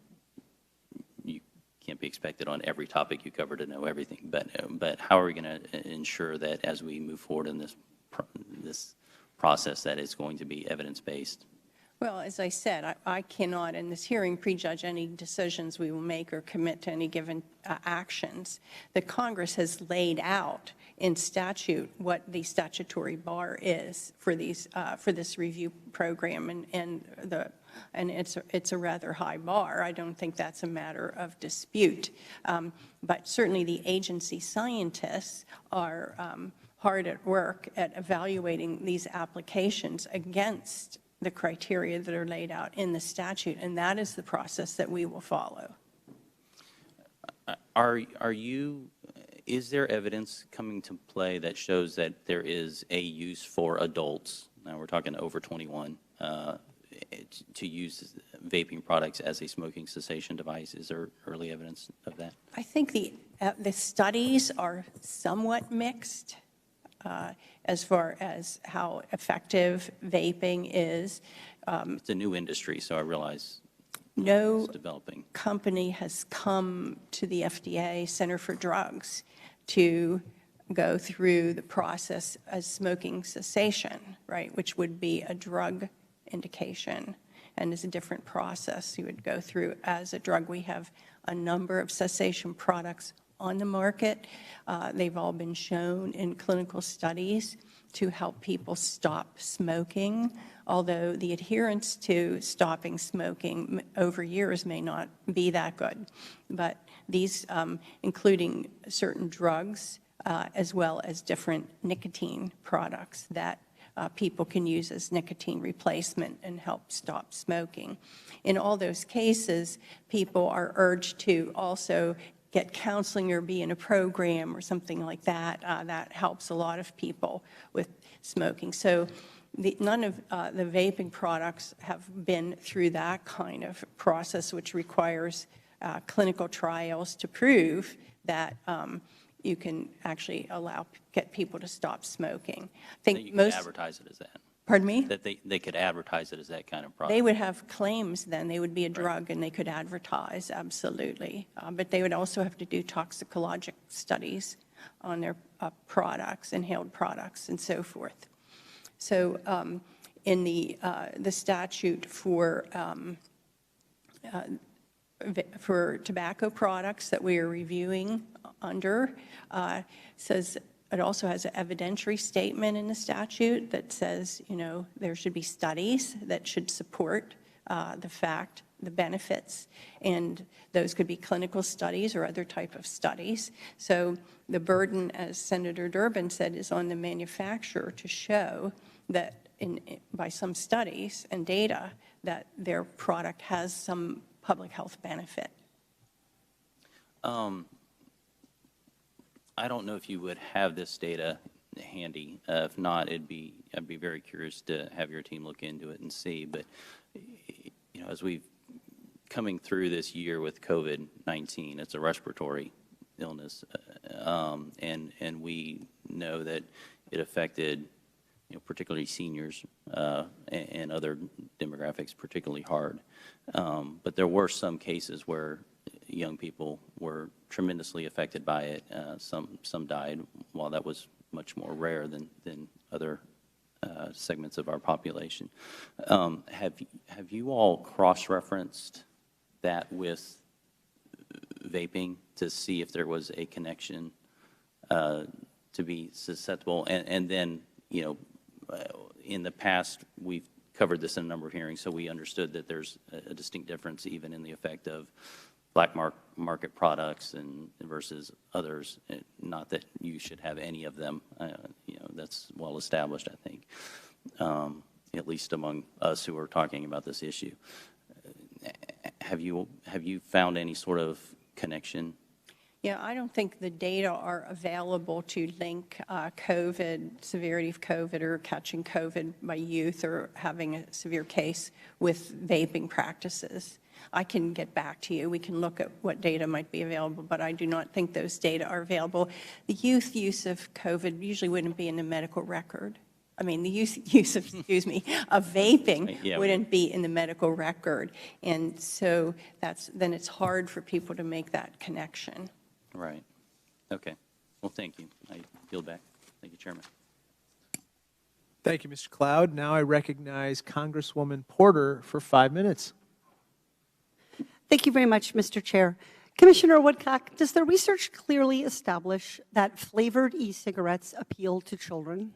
you can't be expected on every topic you cover to know everything. But how are we going to ensure that as we move forward in this process, that it's going to be evidence-based? Well, as I said, I cannot in this hearing prejudge any decisions we will make or commit to any given actions. The Congress has laid out in statute what the statutory bar is for this review program, and it's a rather high bar. I don't think that's a matter of dispute. But certainly the agency scientists are hard at work at evaluating these applications against the criteria that are laid out in the statute, and that is the process that we will follow. Is there evidence coming to play that shows that there is a use for adults, now we're talking over 21, to use vaping products as a smoking cessation device? Is there early evidence of that? I think the studies are somewhat mixed. As far as how effective vaping is. It's a new industry, so I realize it's developing. No company has come to the FDA Center for Drugs to go through the process as smoking cessation, right, which would be a drug indication and is a different process you would go through as a drug. We have a number of cessation products on the market. They've all been shown in clinical studies to help people stop smoking, although the adherence to stopping smoking over years may not be that good. But these, including certain drugs, as well as different nicotine products that people can use as nicotine replacement and help stop smoking. In all those cases, people are urged to also get counseling or be in a program or something like that. That helps a lot of people with smoking. So none of the vaping products have been through that kind of process, which requires clinical trials to prove that you can actually get people to stop smoking. I think you could advertise it as that. Pardon me? That they could advertise it as that kind of product. They would have claims then. They would be a drug and they could advertise, absolutely. But they would also have to do toxicologic studies on their products, inhaled products, and so forth. So in the statute for tobacco products that we are reviewing under, says it also has an evidentiary statement in the statute that says, there should be studies that should support the benefits, and those could be clinical studies or other type of studies. So the burden, as Senator Durbin said, is on the manufacturer to show that by some studies and data that their product has some public health benefit. I don't know if you would have this data handy. If not, I'd be very curious to have your team look into it and see. But you know, as we've coming through this year with COVID-19, it's a respiratory illness, and we know that it affected, you know, particularly seniors and other demographics particularly hard. But there were some cases where young people were tremendously affected by it. Some died, while that was much more rare than other segments of our population. Have you all cross-referenced that with vaping to see if there was a connection to be susceptible? And then, you know, in the past, we've covered this in a number of hearings, so we understood that there's a distinct difference even in the effect of black market products and versus others. Not that you should have any of them. You know, that's well established, I think, at least among us who are talking about this issue. Have you found any sort of connection? Yeah, I don't think the data are available to link COVID, severity of COVID, or catching COVID by youth or having a severe case with vaping practices. I can get back to you. We can look at what data might be available, but I do not think those data are available. The youth use of COVID usually wouldn't be in the medical record. I mean, the use of, of vaping wouldn't be in the medical record. And so then it's hard for people to make that connection. Right. Okay. Well, thank you. I yield back. Thank you, Chairman. Thank you, Mr. Cloud. Now I recognize Congresswoman Porter for 5 minutes. Thank you very much, Mr. Chair. Commissioner Woodcock, does the research clearly establish that flavored e-cigarettes appeal to children?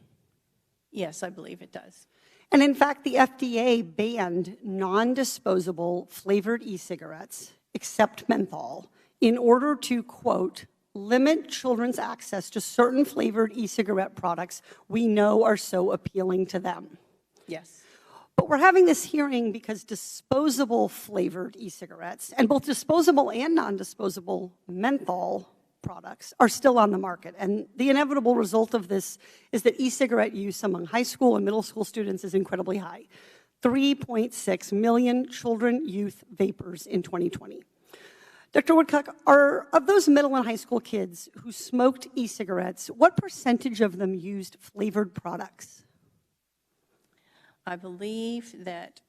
Yes, I believe it does. And in fact, the FDA banned non-disposable flavored e-cigarettes, except menthol, in order to, quote, limit children's access to certain flavored e-cigarette products we know are so appealing to them. Yes. But we're having this hearing because disposable flavored e-cigarettes, and both disposable and non-disposable menthol products, are still on the market. And the inevitable result of this is that e-cigarette use among high school and middle school students is incredibly high. 3.6 million children, youth vapors in 2020. Dr. Woodcock, of those middle and high school kids who smoked e-cigarettes, what percentage of them used flavored products? I believe that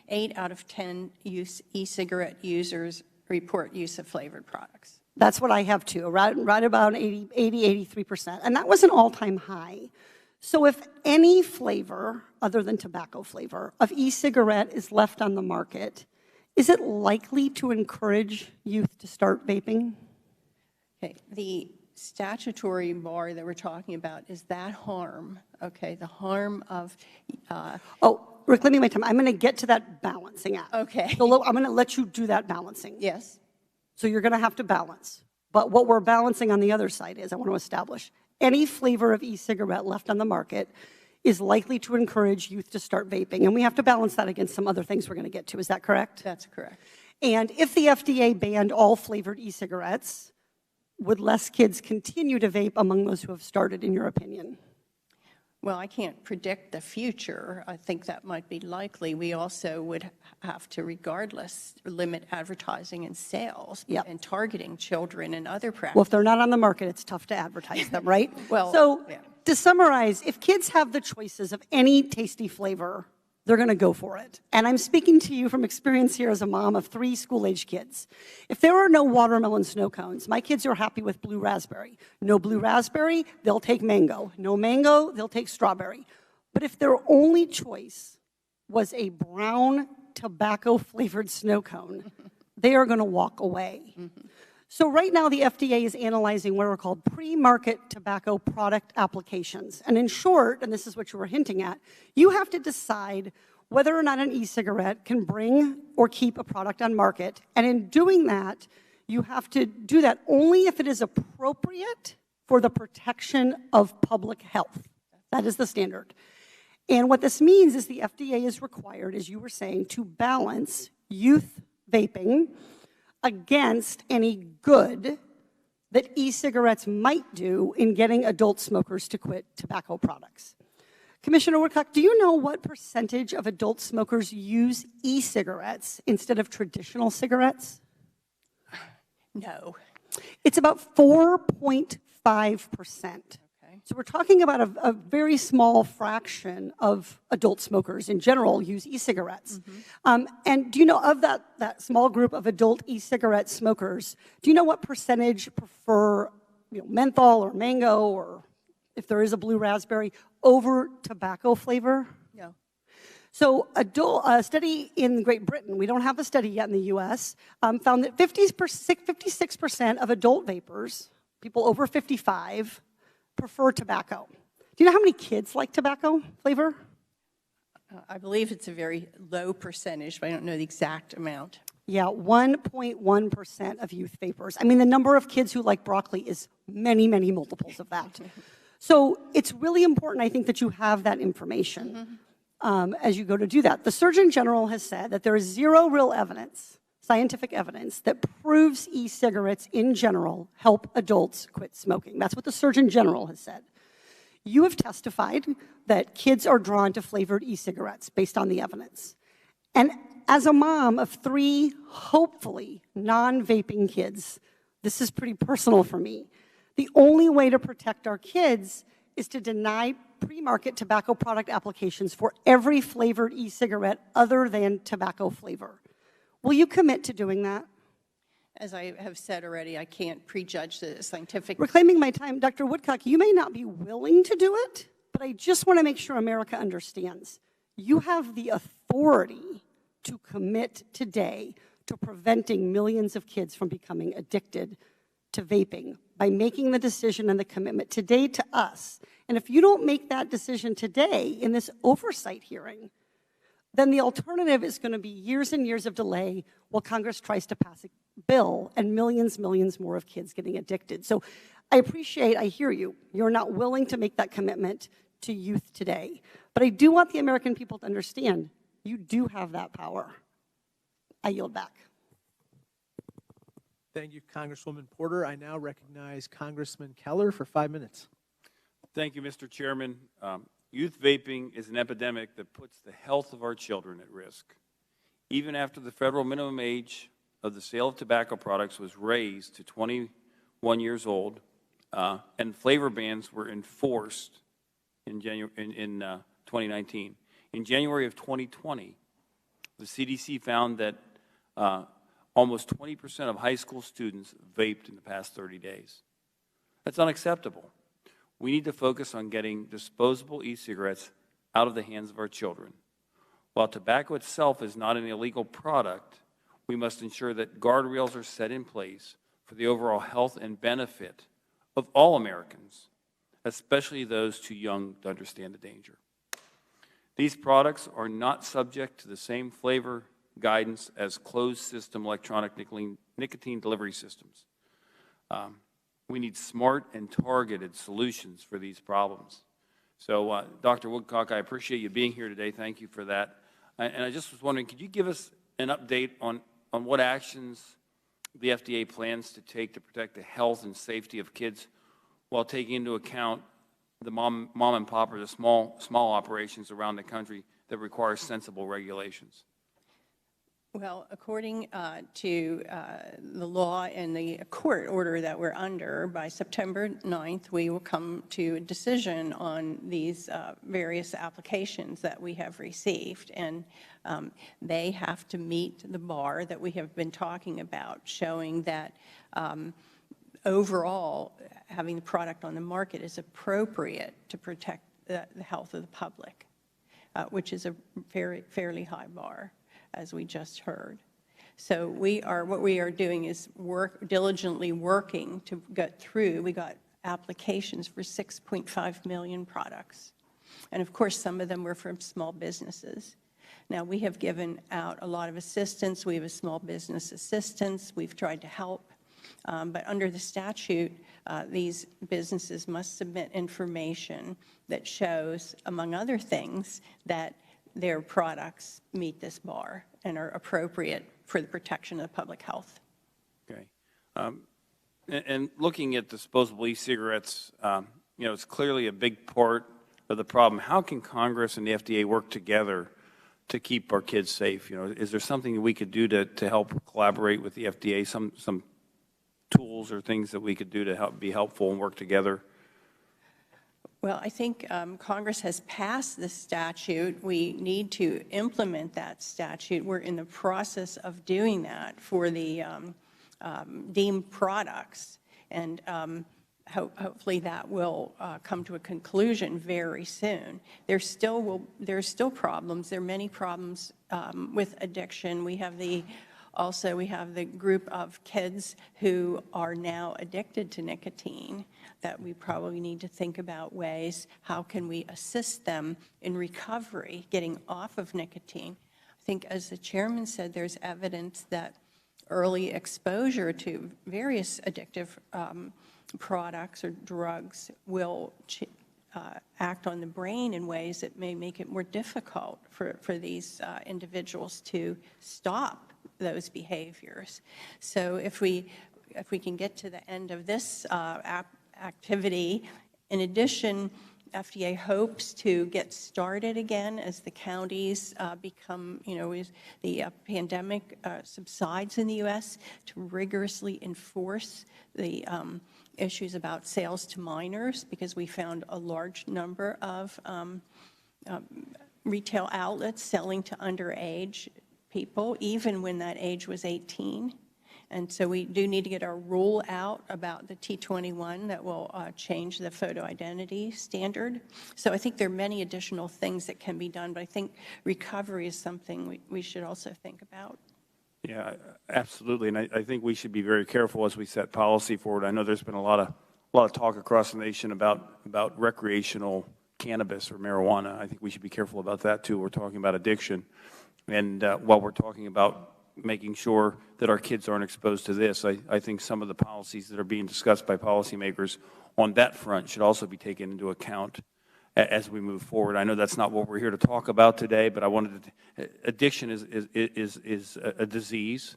8 out of 10 e-cigarette users report use of flavored products. That's what I have too, right about 83%. And that was an all-time high. So if any flavor, other than tobacco flavor, of e-cigarette is left on the market, is it likely to encourage youth to start vaping? Okay, the statutory bar that we're talking about is that harm, okay, the harm of... Rick, let me make time. I'm going to get to that balancing act. Okay. So I'm going to let you do that balancing. Yes. So you're going to have to balance. But what we're balancing on the other side is, I want to establish, any flavor of e-cigarette left on the market is likely to encourage youth to start vaping. And we have to balance that against some other things we're going to get to. Is that correct? That's correct. And if the FDA banned all flavored e-cigarettes, would less kids continue to vape among those who have started, in your opinion? Well, I can't predict the future. I think that might be likely. We also would have to, regardless, limit advertising and sales and targeting children and other practices. Well, if they're not on the market, it's tough to advertise them, right? Well, so to summarize, if kids have the choices of any tasty flavor, they're going to go for it. And I'm speaking to you from experience here as a mom of 3 school-age kids. If there are no watermelon snow cones, my kids are happy with blue raspberry. No blue raspberry, they'll take mango. No mango, they'll take strawberry. But if their only choice was a brown tobacco-flavored snow cone, they are going to walk away. Mm-hmm. So right now, the FDA is analyzing what are called pre-market tobacco product applications. And in short, and this is what you were hinting at, you have to decide whether or not an e-cigarette can bring or keep a product on market. And in doing that, you have to do that only if it is appropriate for the protection of public health. That is the standard. And what this means is the FDA is required, as you were saying, to balance youth vaping against any good that e-cigarettes might do in getting adult smokers to quit tobacco products. Commissioner Woodcock, do you know what percentage of adult smokers use e-cigarettes instead of traditional cigarettes? No. It's about 4.5%. So we're talking about a very small fraction of adult smokers in general use e-cigarettes. And do you know of that small group of adult e-cigarette smokers, do you know what percentage prefer menthol or mango, or if there is a blue raspberry, over tobacco flavor? No. So a study in Great Britain, we don't have a study yet in the US, found that 56% of adult vapors, people over 55, prefer tobacco. Do you know how many kids like tobacco flavor? I believe it's a very low percentage, but I don't know the exact amount. Yeah, 1.1% of youth vapors. I mean, the number of kids who like broccoli is many, many multiples of that. So it's really important, I think, that you have that information as you go to do that. The Surgeon General has said that there is zero real evidence, scientific evidence, that proves e-cigarettes in general help adults quit smoking. That's what the Surgeon General has said. You have testified that kids are drawn to flavored e-cigarettes based on the evidence. And as a mom of 3, hopefully, non-vaping kids, this is pretty personal for me. The only way to protect our kids is to deny pre-market tobacco product applications for every flavored e-cigarette other than tobacco flavor. Will you commit to doing that? As I have said already, I can't prejudge the scientific... Reclaiming my time, Dr. Woodcock, you may not be willing to do it, but I just want to make sure America understands. You have the authority to commit today to preventing millions of kids from becoming addicted to vaping by making the decision and the commitment today to us. And if you don't make that decision today in this oversight hearing, then the alternative is going to be years and years of delay while Congress tries to pass a bill and millions more of kids getting addicted. So I hear you. You're not willing to make that commitment to youth today. But I do want the American people to understand you do have that power. I yield back. Thank you, Congresswoman Porter. I now recognize Congressman Keller for 5 minutes. Thank you, Mr. Chairman. Youth vaping is an epidemic that puts the health of our children at risk. Even after the federal minimum age of the sale of tobacco products was raised to 21 years old, and flavor bans were enforced in 2019. In January of 2020, the CDC found that almost 20% of high school students vaped in the past 30 days. That's unacceptable. We need to focus on getting disposable e-cigarettes out of the hands of our children. While tobacco itself is not an illegal product, we must ensure that guardrails are set in place for the overall health and benefit of all Americans, especially those too young to understand the danger. These products are not subject to the same flavor guidance as closed-system electronic nicotine delivery systems. We need smart and targeted solutions for these problems. So, Dr. Woodcock, I appreciate you being here today. Thank you for that. And I just was wondering, could you give us an update on what actions the FDA plans to take to protect the health and safety of kids while taking into account the mom and pop or the small operations around the country that require sensible regulations? Well, according to the law and the court order that we're under, by September 9th, we will come to a decision on these various applications that we have received. And they have to meet the bar that we have been talking about, showing that overall, having the product on the market is appropriate to protect the health of the public, which is a fairly high bar, as we just heard. So what we are doing is diligently working to get through. We got applications for 6.5 million products. And of course, some of them were from small businesses. Now, we have given out a lot of assistance. We have a small business assistance. We've tried to help. But under the statute, these businesses must submit information that shows, among other things, that their products meet this bar and are appropriate for the protection of public health. Okay. And looking at disposable e-cigarettes, it's clearly a big part of the problem. How can Congress and the FDA work together to keep our kids safe? Is there something that we could do to help collaborate with the FDA, some tools or things that we could do to help be helpful and work together? Well, I think Congress has passed this statute. We need to implement that statute. We're in the process of doing that for the deemed products, and hopefully that will come to a conclusion very soon. There's still problems. There are many problems with addiction. We have the group of kids who are now addicted to nicotine that we probably need to think about ways, how can we assist them in recovery, getting off of nicotine. I think, as the chairman said, there's evidence that early exposure to various addictive products or drugs will act on the brain in ways that may make it more difficult for these individuals to stop those behaviors. So if we can get to the end of this activity, in addition, FDA hopes to get started again as the counties become, as the pandemic subsides in the U.S., to rigorously enforce the issues about sales to minors, because we found a large number of retail outlets selling to underage people, even when that age was 18. And so we do need to get our rule out about the T21 that will change the photo identity standard. So I think there are many additional things that can be done, but I think recovery is something we should also think about. Yeah, absolutely. And I think we should be very careful as we set policy forward. I know there's been a lot of talk across the nation about recreational cannabis or marijuana. I think we should be careful about that too. We're talking about addiction. And while we're talking about making sure that our kids aren't exposed to this, I think some of the policies that are being discussed by policymakers on that front should also be taken into account as we move forward. I know that's not what we're here to talk about today, but I wanted to, addiction is a disease.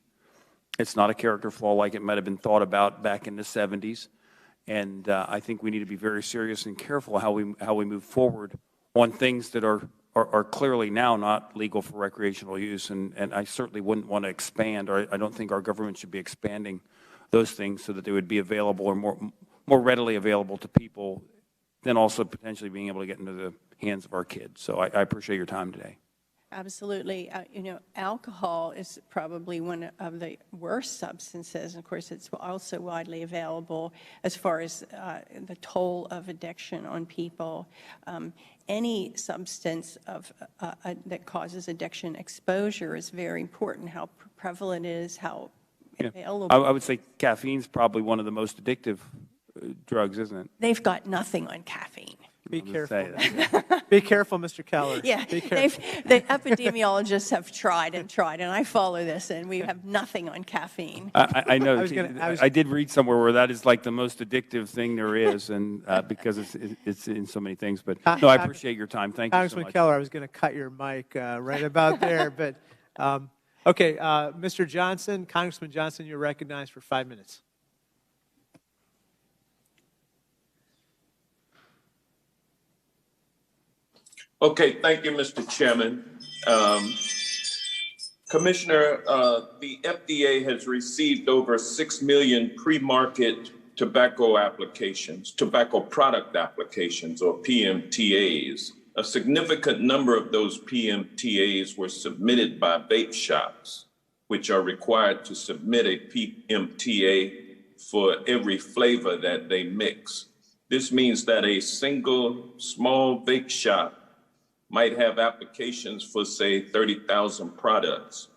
It's not a character flaw like it might have been thought about back in the 70s. And I think we need to be very serious and careful how we move forward on things that are clearly now not legal for recreational use, and I certainly wouldn't want to expand, or I don't think our government should be expanding those things so that they would be available or more readily available to people, then also potentially being able to get into the hands of our kids. So I appreciate your time today. Absolutely. Alcohol is probably one of the worst substances. Of course, it's also widely available as far as the toll of addiction on people. Any substance that causes addiction exposure is very important, how prevalent it is, how available. I would say caffeine's probably one of the most addictive drugs, isn't it? They've got nothing on caffeine. Be careful. Be careful, Mr. Keller. Yeah, Be careful. The epidemiologists have tried, and I follow this, and we have nothing on caffeine. I know. I did read somewhere where that is like the most addictive thing there is, and because it's in so many things. But no, I appreciate your time. Thank you so much. Congressman Keller, I was going to cut your mic right about there, but okay, Mr. Johnson, Congressman Johnson, you're recognized for 5 minutes. Okay, thank you, Mr. Chairman. Commissioner, the FDA has received over 6 million pre-market tobacco product applications, or PMTAs. A significant number of those PMTAs were submitted by vape shops, which are required to submit a PMTA for every flavor that they mix. This means that a single small vape shop might have applications for, say, 30,000 products.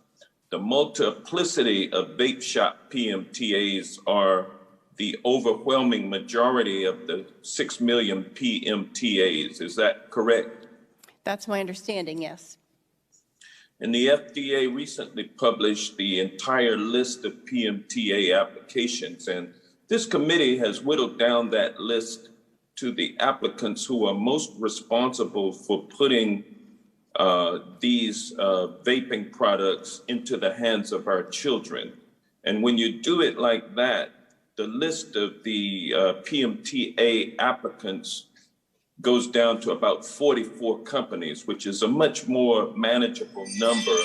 The multiplicity of vape shop PMTAs are the overwhelming majority of the 6 million PMTAs. Is that correct? That's my understanding, yes. And the FDA recently published the entire list of PMTA applications, and this committee has whittled down that list to the applicants who are most responsible for putting these vaping products into the hands of our children. And when you do it like that, the list of the PMTA applicants goes down to about 44 companies, which is a much more manageable number,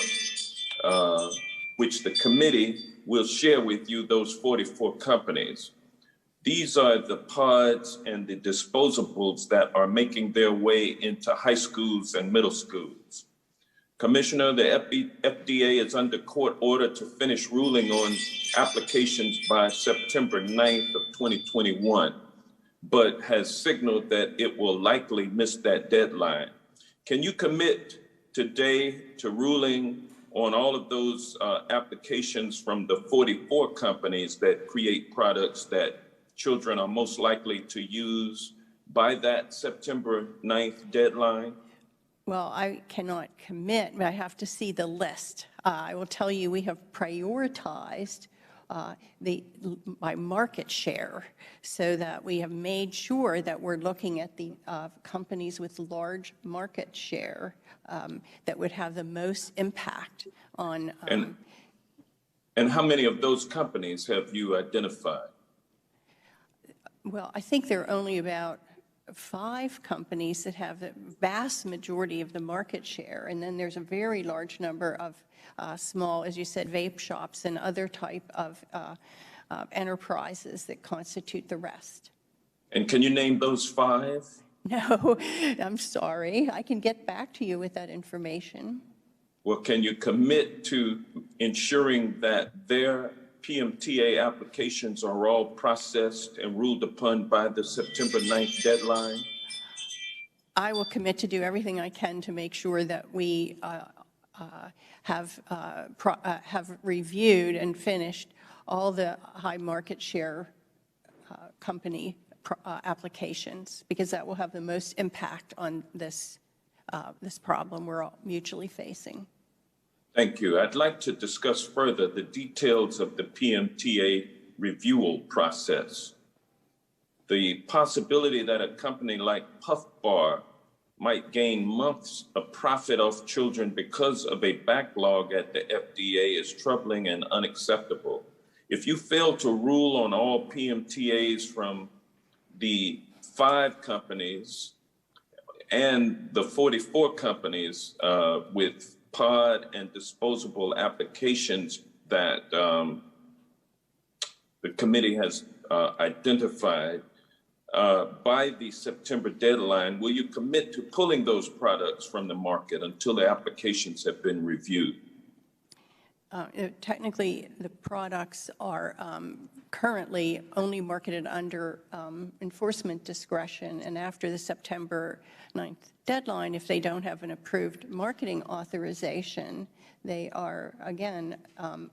which the committee will share with you those 44 companies. These are the pods and the disposables that are making their way into high schools and middle schools. Commissioner, the FDA is under court order to finish ruling on applications by September 9th of 2021, but has signaled that it will likely miss that deadline. Can you commit today to ruling on all of those applications from the 44 companies that create products that children are most likely to use by that September 9th deadline? Well, I cannot commit, but I have to see the list. I will tell you we have prioritized by market share so that we have made sure that we're looking at the companies with large market share that would have the most impact on. And how many of those companies have you identified? Well, I think there are only about 5 companies that have the vast majority of the market share, and then there's a very large number of small, as you said, vape shops and other type of enterprises that constitute the rest. And can you name those 5? No, I'm sorry. I can get back to you with that information. Well, can you commit to ensuring that their PMTA applications are all processed and ruled upon by the September 9th deadline? I will commit to do everything I can to make sure that we have reviewed and finished all the high market share company applications, because that will have the most impact on this problem we're all mutually facing. Thank you. I'd like to discuss further the details of the PMTA review process. The possibility that a company like Puff Bar might gain months of profit off children because of a backlog at the FDA is troubling and unacceptable. If you fail to rule on all PMTAs from the 5 companies and the 44 companies with pod and disposable applications that the committee has identified by the September deadline, will you commit to pulling those products from the market until the applications have been reviewed? Technically, the products are currently only marketed under enforcement discretion, and after the September 9th deadline, if they don't have an approved marketing authorization, they are, again,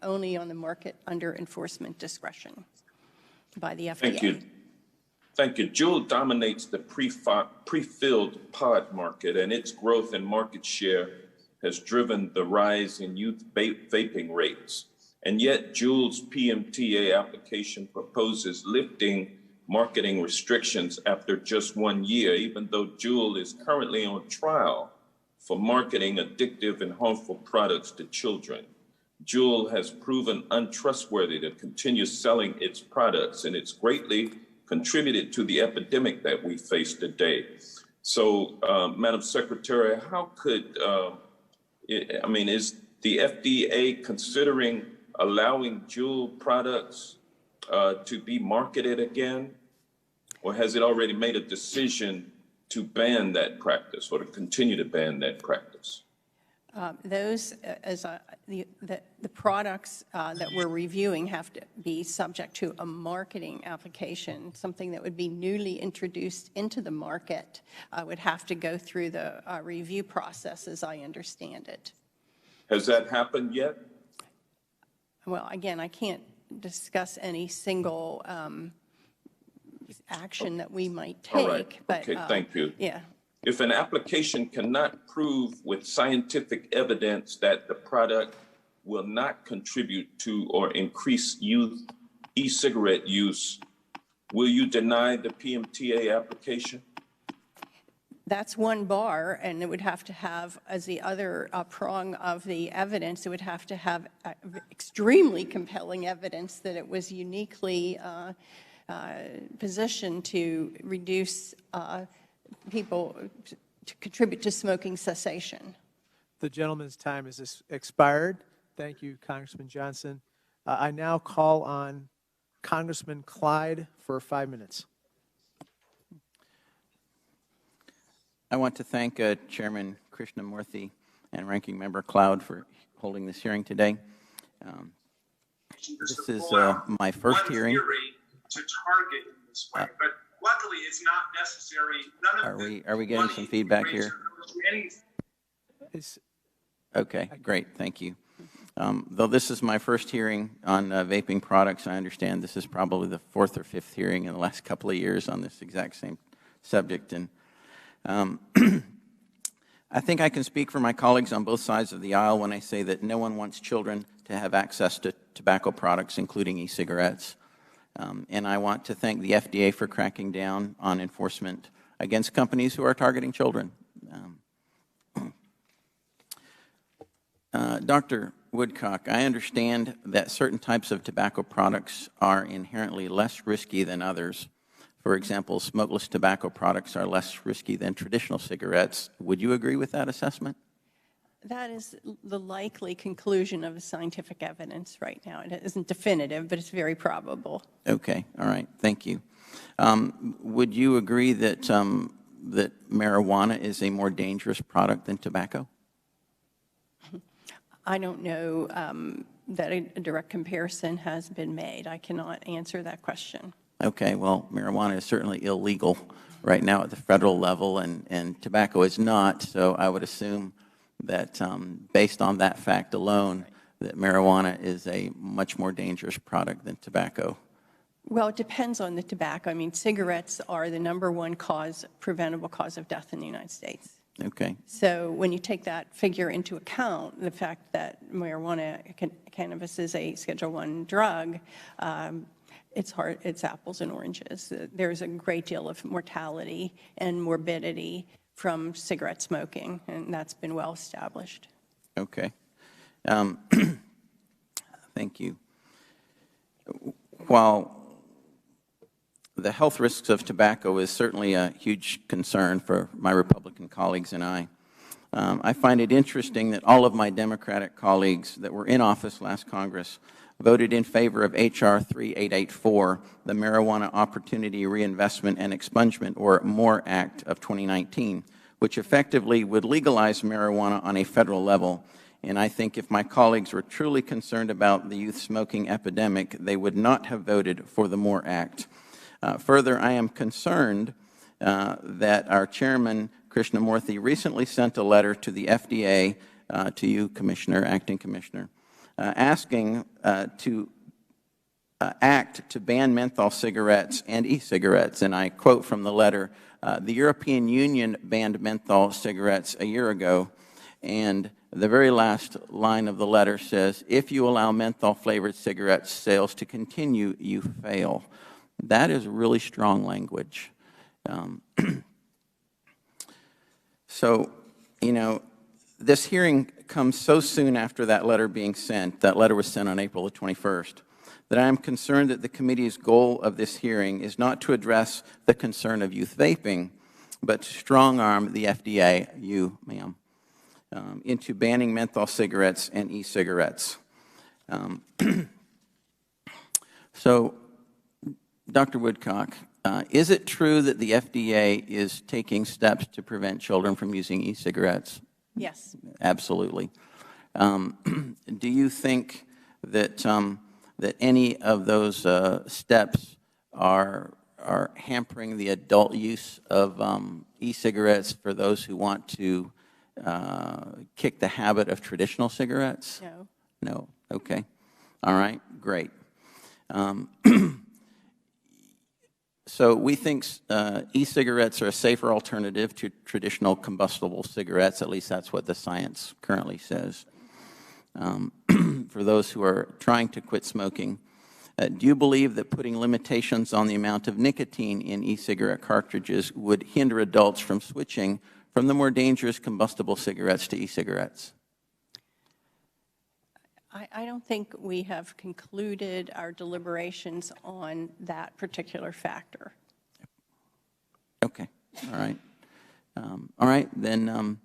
only on the market under enforcement discretion by the FDA. Thank you. Thank you. Juul dominates the pre-filled pod market, and its growth in market share has driven the rise in youth vaping rates. And yet Juul's PMTA application proposes lifting marketing restrictions after just 1 year, even though Juul is currently on trial for marketing addictive and harmful products to children. Juul has proven untrustworthy to continue selling its products, and it's greatly contributed to the epidemic that we face today. So, Madam Secretary, how could, is the FDA considering allowing Juul products to be marketed again? Or has it already made a decision to ban that practice or to continue to ban that practice? The products that we're reviewing have to be subject to a marketing application, something that would be newly introduced into the market would have to go through the review process, as I understand it. Has that happened yet? Well, again, I can't discuss any single action that we might take. All right. But, okay, thank you. Yeah. If an application cannot prove with scientific evidence that the product will not contribute to or increase youth e-cigarette use, will you deny the PMTA application? That's one bar, and it would have to have, as the other prong of the evidence, it would have to have extremely compelling evidence that it was uniquely positioned to reduce people, to contribute to smoking cessation. The gentleman's time has expired. Thank you, Congressman Johnson. I now call on Congressman Clyde for 5 minutes. I want to thank Chairman Krishnamurthy and Ranking Member Cloud for holding this hearing today. This is my first hearing. To target in this way, but luckily it's not necessary. Are we getting some feedback here? Okay, great, thank you. Though this is my first hearing on vaping products, I understand this is probably the 4th or 5th hearing in the last couple of years on this exact same subject. And I think I can speak for my colleagues on both sides of the aisle when I say that no one wants children to have access to tobacco products, including e-cigarettes. And I want to thank the FDA for cracking down on enforcement against companies who are targeting children. Dr. Woodcock, I understand that certain types of tobacco products are inherently less risky than others. For example, smokeless tobacco products are less risky than traditional cigarettes. Would you agree with that assessment? That is the likely conclusion of the scientific evidence right now. It isn't definitive, but it's very probable. Okay, all right, thank you. Would you agree that, that marijuana is a more dangerous product than tobacco? I don't know that a direct comparison has been made. I cannot answer that question. Okay, well, marijuana is certainly illegal right now at the federal level, and tobacco is not, so I would assume that based on that fact alone, that marijuana is a much more dangerous product than tobacco. Well, it depends on the tobacco. I mean, cigarettes are the #1 preventable cause of death in the United States. Okay. So when you take that figure into account, the fact that marijuana, cannabis is a Schedule I drug, it's apples and oranges. There's a great deal of mortality and morbidity from cigarette smoking, and that's been well established. Okay. Thank you. While the health risks of tobacco is certainly a huge concern for my Republican colleagues and I find it interesting that all of my Democratic colleagues that were in office last Congress voted in favor of H.R. 3884, the Marijuana Opportunity Reinvestment and Expungement, or MORE Act of 2019, which effectively would legalize marijuana on a federal level. And I think if my colleagues were truly concerned about the youth smoking epidemic, they would not have voted for the MORE Act. Further, I am concerned that our chairman, Krishnamurthy, recently sent a letter to the FDA, to you, Commissioner, Acting Commissioner, asking to act to ban menthol cigarettes and e-cigarettes. And I quote from the letter, the European Union banned menthol cigarettes a year ago, and the very last line of the letter says, if you allow menthol-flavored cigarette sales to continue, you fail. That is really strong language. So, you know, this hearing comes so soon after that letter being sent. That letter was sent on April the 21st, that I am concerned that the committee's goal of this hearing is not to address the concern of youth vaping, but to strong-arm the FDA, you, ma'am, into banning menthol cigarettes and e-cigarettes. So, Dr. Woodcock, is it true that the FDA is taking steps to prevent children from using e-cigarettes? Yes. Absolutely. Do you think that that any of those steps are hampering the adult use of e-cigarettes for those who want to kick the habit of traditional cigarettes? No. No. Okay. All right. Great. So we think e-cigarettes are a safer alternative to traditional combustible cigarettes. At least that's what the science currently says. For those who are trying to quit smoking, Do you believe that putting limitations on the amount of nicotine in e-cigarette cartridges would hinder adults from switching from the more dangerous combustible cigarettes to e-cigarettes? I don't think we have concluded our deliberations on that particular factor. Okay, all right. All right, then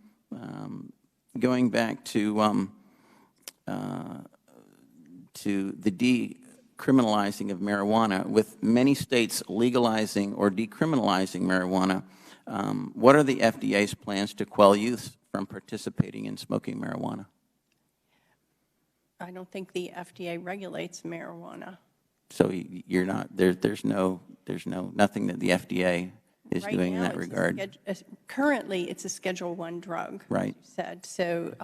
going back to the decriminalizing of marijuana, with many states legalizing or decriminalizing marijuana, what are the FDA's plans to quell youth from participating in smoking marijuana? I don't think the FDA regulates marijuana. So you're not, there's nothing that the FDA is Right doing in now, that regard? Currently, it's a Schedule I drug. Right. As you said. So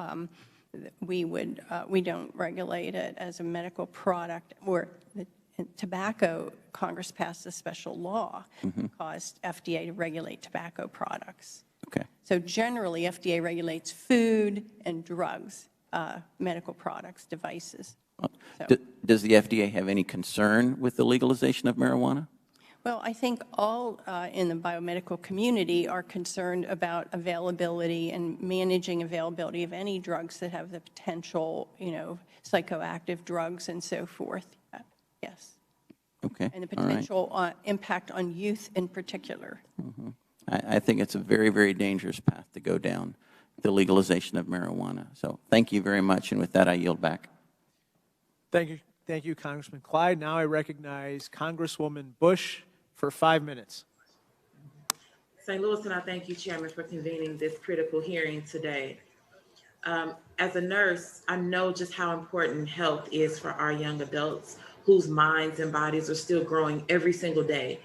we don't regulate it as a medical product. Or tobacco, Congress passed a special law that caused FDA to regulate tobacco products. Okay. So generally, FDA regulates food and drugs, medical products, devices. Does the FDA have any concern with the legalization of marijuana? Well, I think all in the biomedical community are concerned about availability and managing availability of any drugs that have the potential, psychoactive drugs and so forth. Yes. Okay. And the potential impact on youth in particular. I think it's a very, very dangerous path to go down, the legalization of marijuana. So thank you very much, and with that, I yield back. Thank you, Congressman Clyde. Now I recognize Congresswoman Bush for 5 minutes. St. Louis, and I thank you, Chairman, for convening this critical hearing today. As a nurse, I know just how important health is for our young adults whose minds and bodies are still growing every single day.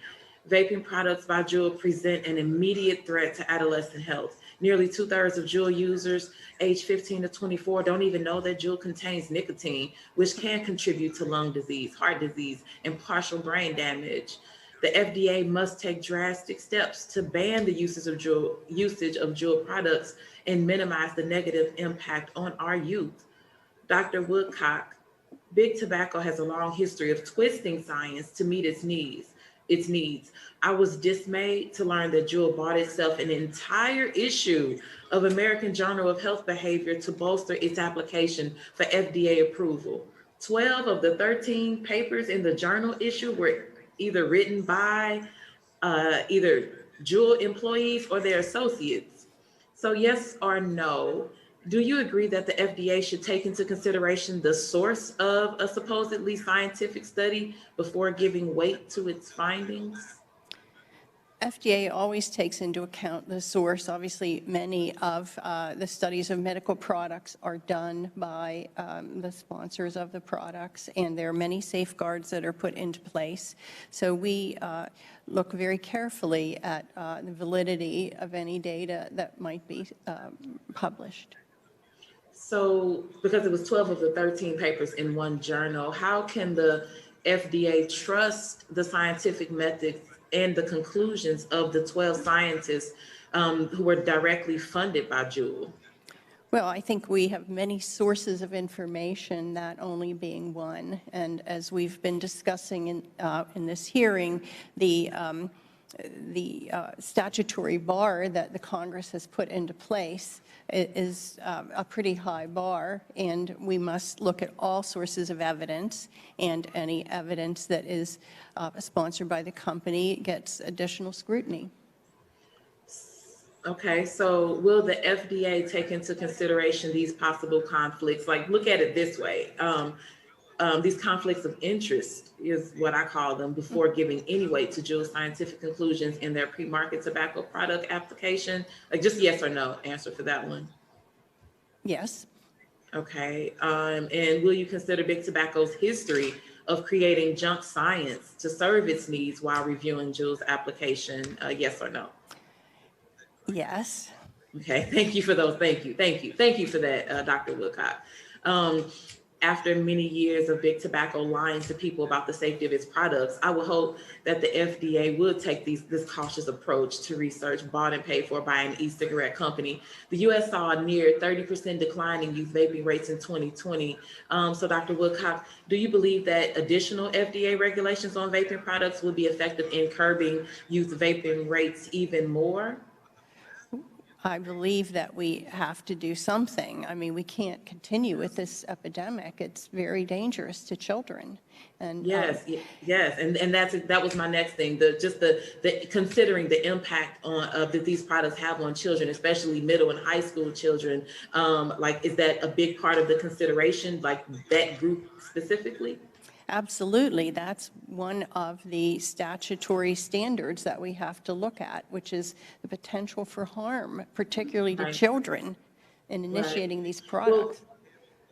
Vaping products by Juul present an immediate threat to adolescent health. Nearly 2/3 of Juul users aged 15 to 24 don't even know that Juul contains nicotine, which can contribute to lung disease, heart disease, and partial brain damage. The FDA must take drastic steps to ban the usage of Juul products and minimize the negative impact on our youth. Dr. Woodcock, Big Tobacco has a long history of twisting science to meet its needs. I was dismayed to learn that Juul bought itself an entire issue of American Journal of Health Behavior to bolster its application for FDA approval. 12 of the 13 papers in the journal issue were either written by either Juul employees or their associates. So yes or no, do you agree that the FDA should take into consideration the source of a supposedly scientific study before giving weight to its findings? FDA always takes into account the source. Obviously, many of the studies of medical products are done by the sponsors of the products, and there are many safeguards that are put into place. So we look very carefully at the validity of any data that might be published. So because it was 12 of the 13 papers in one journal, how can the FDA trust the scientific methods and the conclusions of the 12 scientists who were directly funded by Juul? Well, I think we have many sources of information, that only being one. And as we've been discussing in this hearing, the statutory bar that the Congress has put into place is a pretty high bar, and we must look at all sources of evidence, and any evidence that is sponsored by the company gets additional scrutiny. Okay, so will the FDA take into consideration these possible conflicts? Like, look at it this way. These conflicts of interest is what I call them, before giving any weight to Juul's scientific conclusions in their pre-market tobacco product application. Like, just yes or no answer for that one. Yes. Okay, and will you consider Big Tobacco's history of creating junk science to serve its needs while reviewing Juul's application? Yes or no? Yes. Okay, thank you for those. Thank you for that, Dr. Woodcock. after many years of big tobacco lying to people about the safety of its products, I would hope that the FDA would take this cautious approach to research bought and paid for by an e-cigarette company. The U.S. saw a near 30% decline in youth vaping rates in 2020. So Dr. Woodcock, do you believe that additional FDA regulations on vaping products will be effective in curbing youth vaping rates even more? I believe that we have to do something. I mean, we can't continue with this epidemic. It's very dangerous to children. And yes, and that was my next thing. The considering the impact that these products have on children, especially middle and high school children. Like, is that a big part of the consideration? Like that group specifically? Absolutely. That's one of the statutory standards that we have to look at, which is the potential for harm, particularly to children, in initiating these products.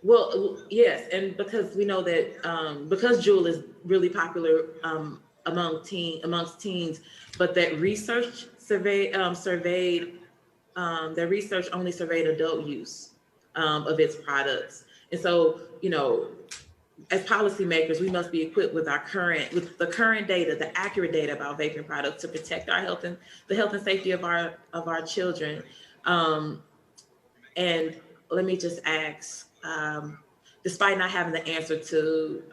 Well, yes, and because we know that because Juul is really popular amongst teens, but that research research only surveyed adult use of its products, and so as policymakers, we must be equipped with the current data, the accurate data about vaping products to protect our health and the health and safety of our children. And let me just ask, despite not having the answer to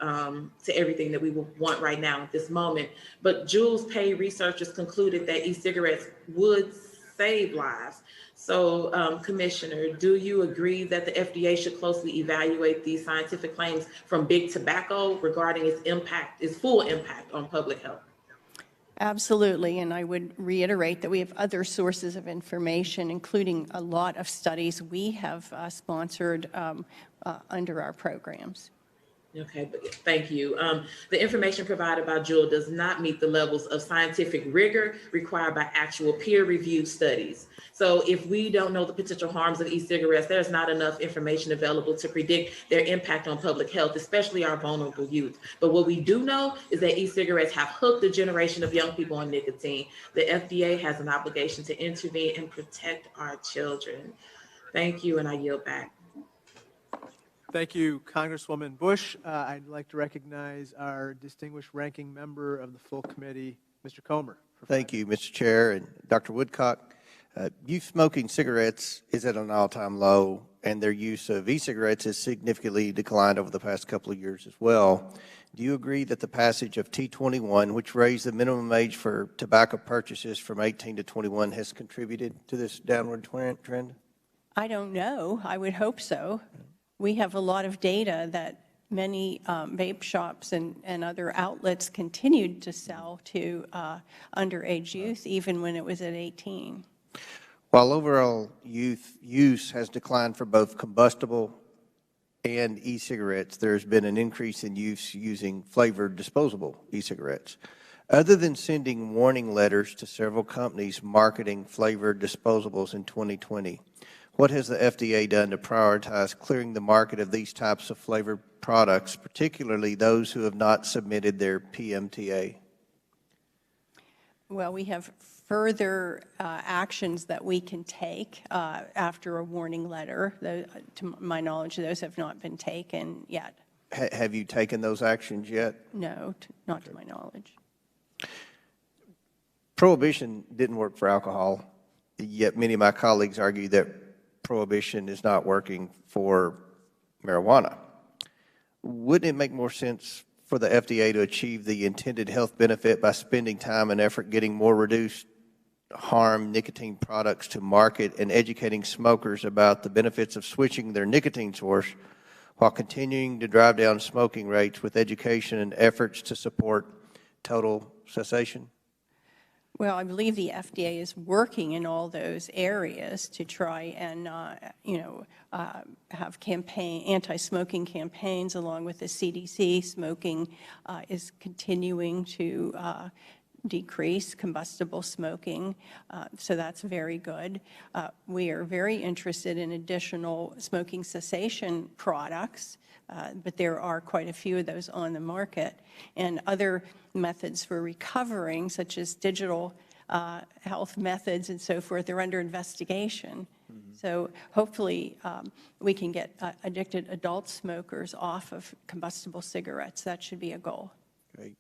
everything that we want right now at this moment, but Juul's paid researchers concluded that e-cigarettes would save lives. So, Commissioner, do you agree that the FDA should closely evaluate these scientific claims from big tobacco regarding its full impact on public health? Absolutely, and I would reiterate that we have other sources of information, including a lot of studies we have sponsored under our programs. Okay, thank you. The information provided by Juul does not meet the levels of scientific rigor required by actual peer-reviewed studies. So if we don't know the potential harms of e-cigarettes, there's not enough information available to predict their impact on public health, especially our vulnerable youth. But what we do know is that e-cigarettes have hooked a generation of young people on nicotine. The FDA has an obligation to intervene and protect our children. Thank you, and I yield back. Thank you, Congresswoman Bush. I'd like to recognize our distinguished ranking member of the full committee, Mr. Comer. Thank you, Mr. Chair and Dr. Woodcock. Youth smoking cigarettes is at an all-time low, and their use of e-cigarettes has significantly declined over the past couple of years as well. Do you agree that the passage of T21, which raised the minimum age for tobacco purchases from 18 to 21, has contributed to this downward trend? I don't know. I would hope so. We have a lot of data that many vape shops and other outlets continued to sell to underage youth, even when it was at 18. While overall youth use has declined for both combustible and e-cigarettes, there has been an increase in use using flavored disposable e-cigarettes. Other than sending warning letters to several companies marketing flavored disposables in 2020, what has the FDA done to prioritize clearing the market of these types of flavored products, particularly those who have not submitted their PMTA? Well, we have further actions that we can take after a warning letter. To my knowledge, those have not been taken yet. Have you taken those actions yet? No, not to my knowledge. Prohibition didn't work for alcohol, yet many of my colleagues argue that prohibition is not working for marijuana. Wouldn't it make more sense for the FDA to achieve the intended health benefit by spending time and effort getting more reduced harm nicotine products to market and educating smokers about the benefits of switching their nicotine source while continuing to drive down smoking rates with education and efforts to support total cessation? Well, I believe the FDA is working in all those areas to try and, have anti-smoking campaigns along with the CDC. Smoking is continuing to decrease, combustible smoking, so that's very good. We are very interested in additional smoking cessation products, but there are quite a few of those on the market, and other methods for recovering, such as digital health methods and so forth, are under investigation. So hopefully we can get addicted adult smokers off of combustible cigarettes. That should be a goal. Great.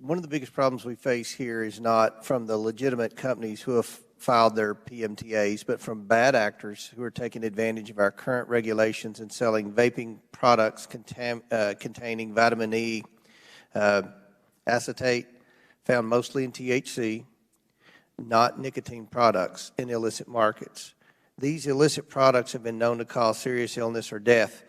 One of the biggest problems we face here is not from the legitimate companies who have filed their PMTAs, but from bad actors who are taking advantage of our current regulations and selling vaping products containing vitamin E acetate, found mostly in THC, not nicotine products, in illicit markets. These illicit products have been known to cause serious illness or death.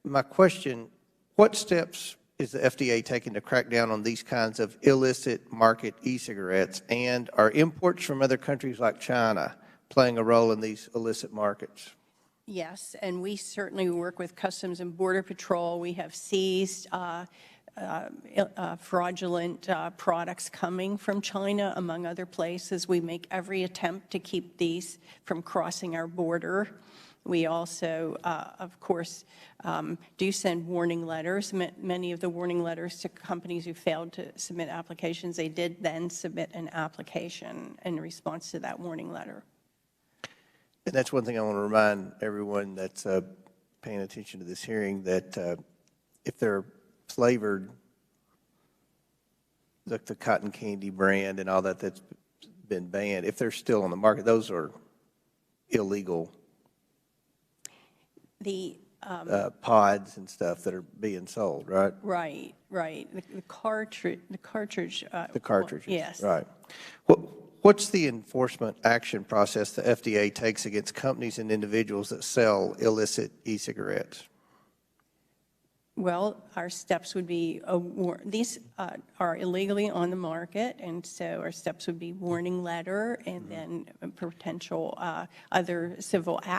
My question, what steps is the FDA taking to crack down on these kinds of illicit market e-cigarettes, and are imports from other countries like China playing a role in these illicit markets? Yes, and we certainly work with Customs and Border Patrol. We have seized fraudulent products coming from China, among other places. We make every attempt to keep these from crossing our border. We also, of course, do send warning letters. Many of the warning letters to companies who failed to submit applications, they did then submit an application in response to that warning letter. And that's one thing I want to remind everyone that's paying attention to this hearing, that if they're flavored, like the cotton candy brand and all that that's been banned, if they're still on the market, those are illegal. The pods and stuff that are being sold, right? Right. The cartridge. The cartridges. Yes. Right. What's the enforcement action process the FDA takes against companies and individuals that sell illicit e-cigarettes? Well, our steps would be, these are illegally on the market, and so our steps would be warning letter and then potential other civil action.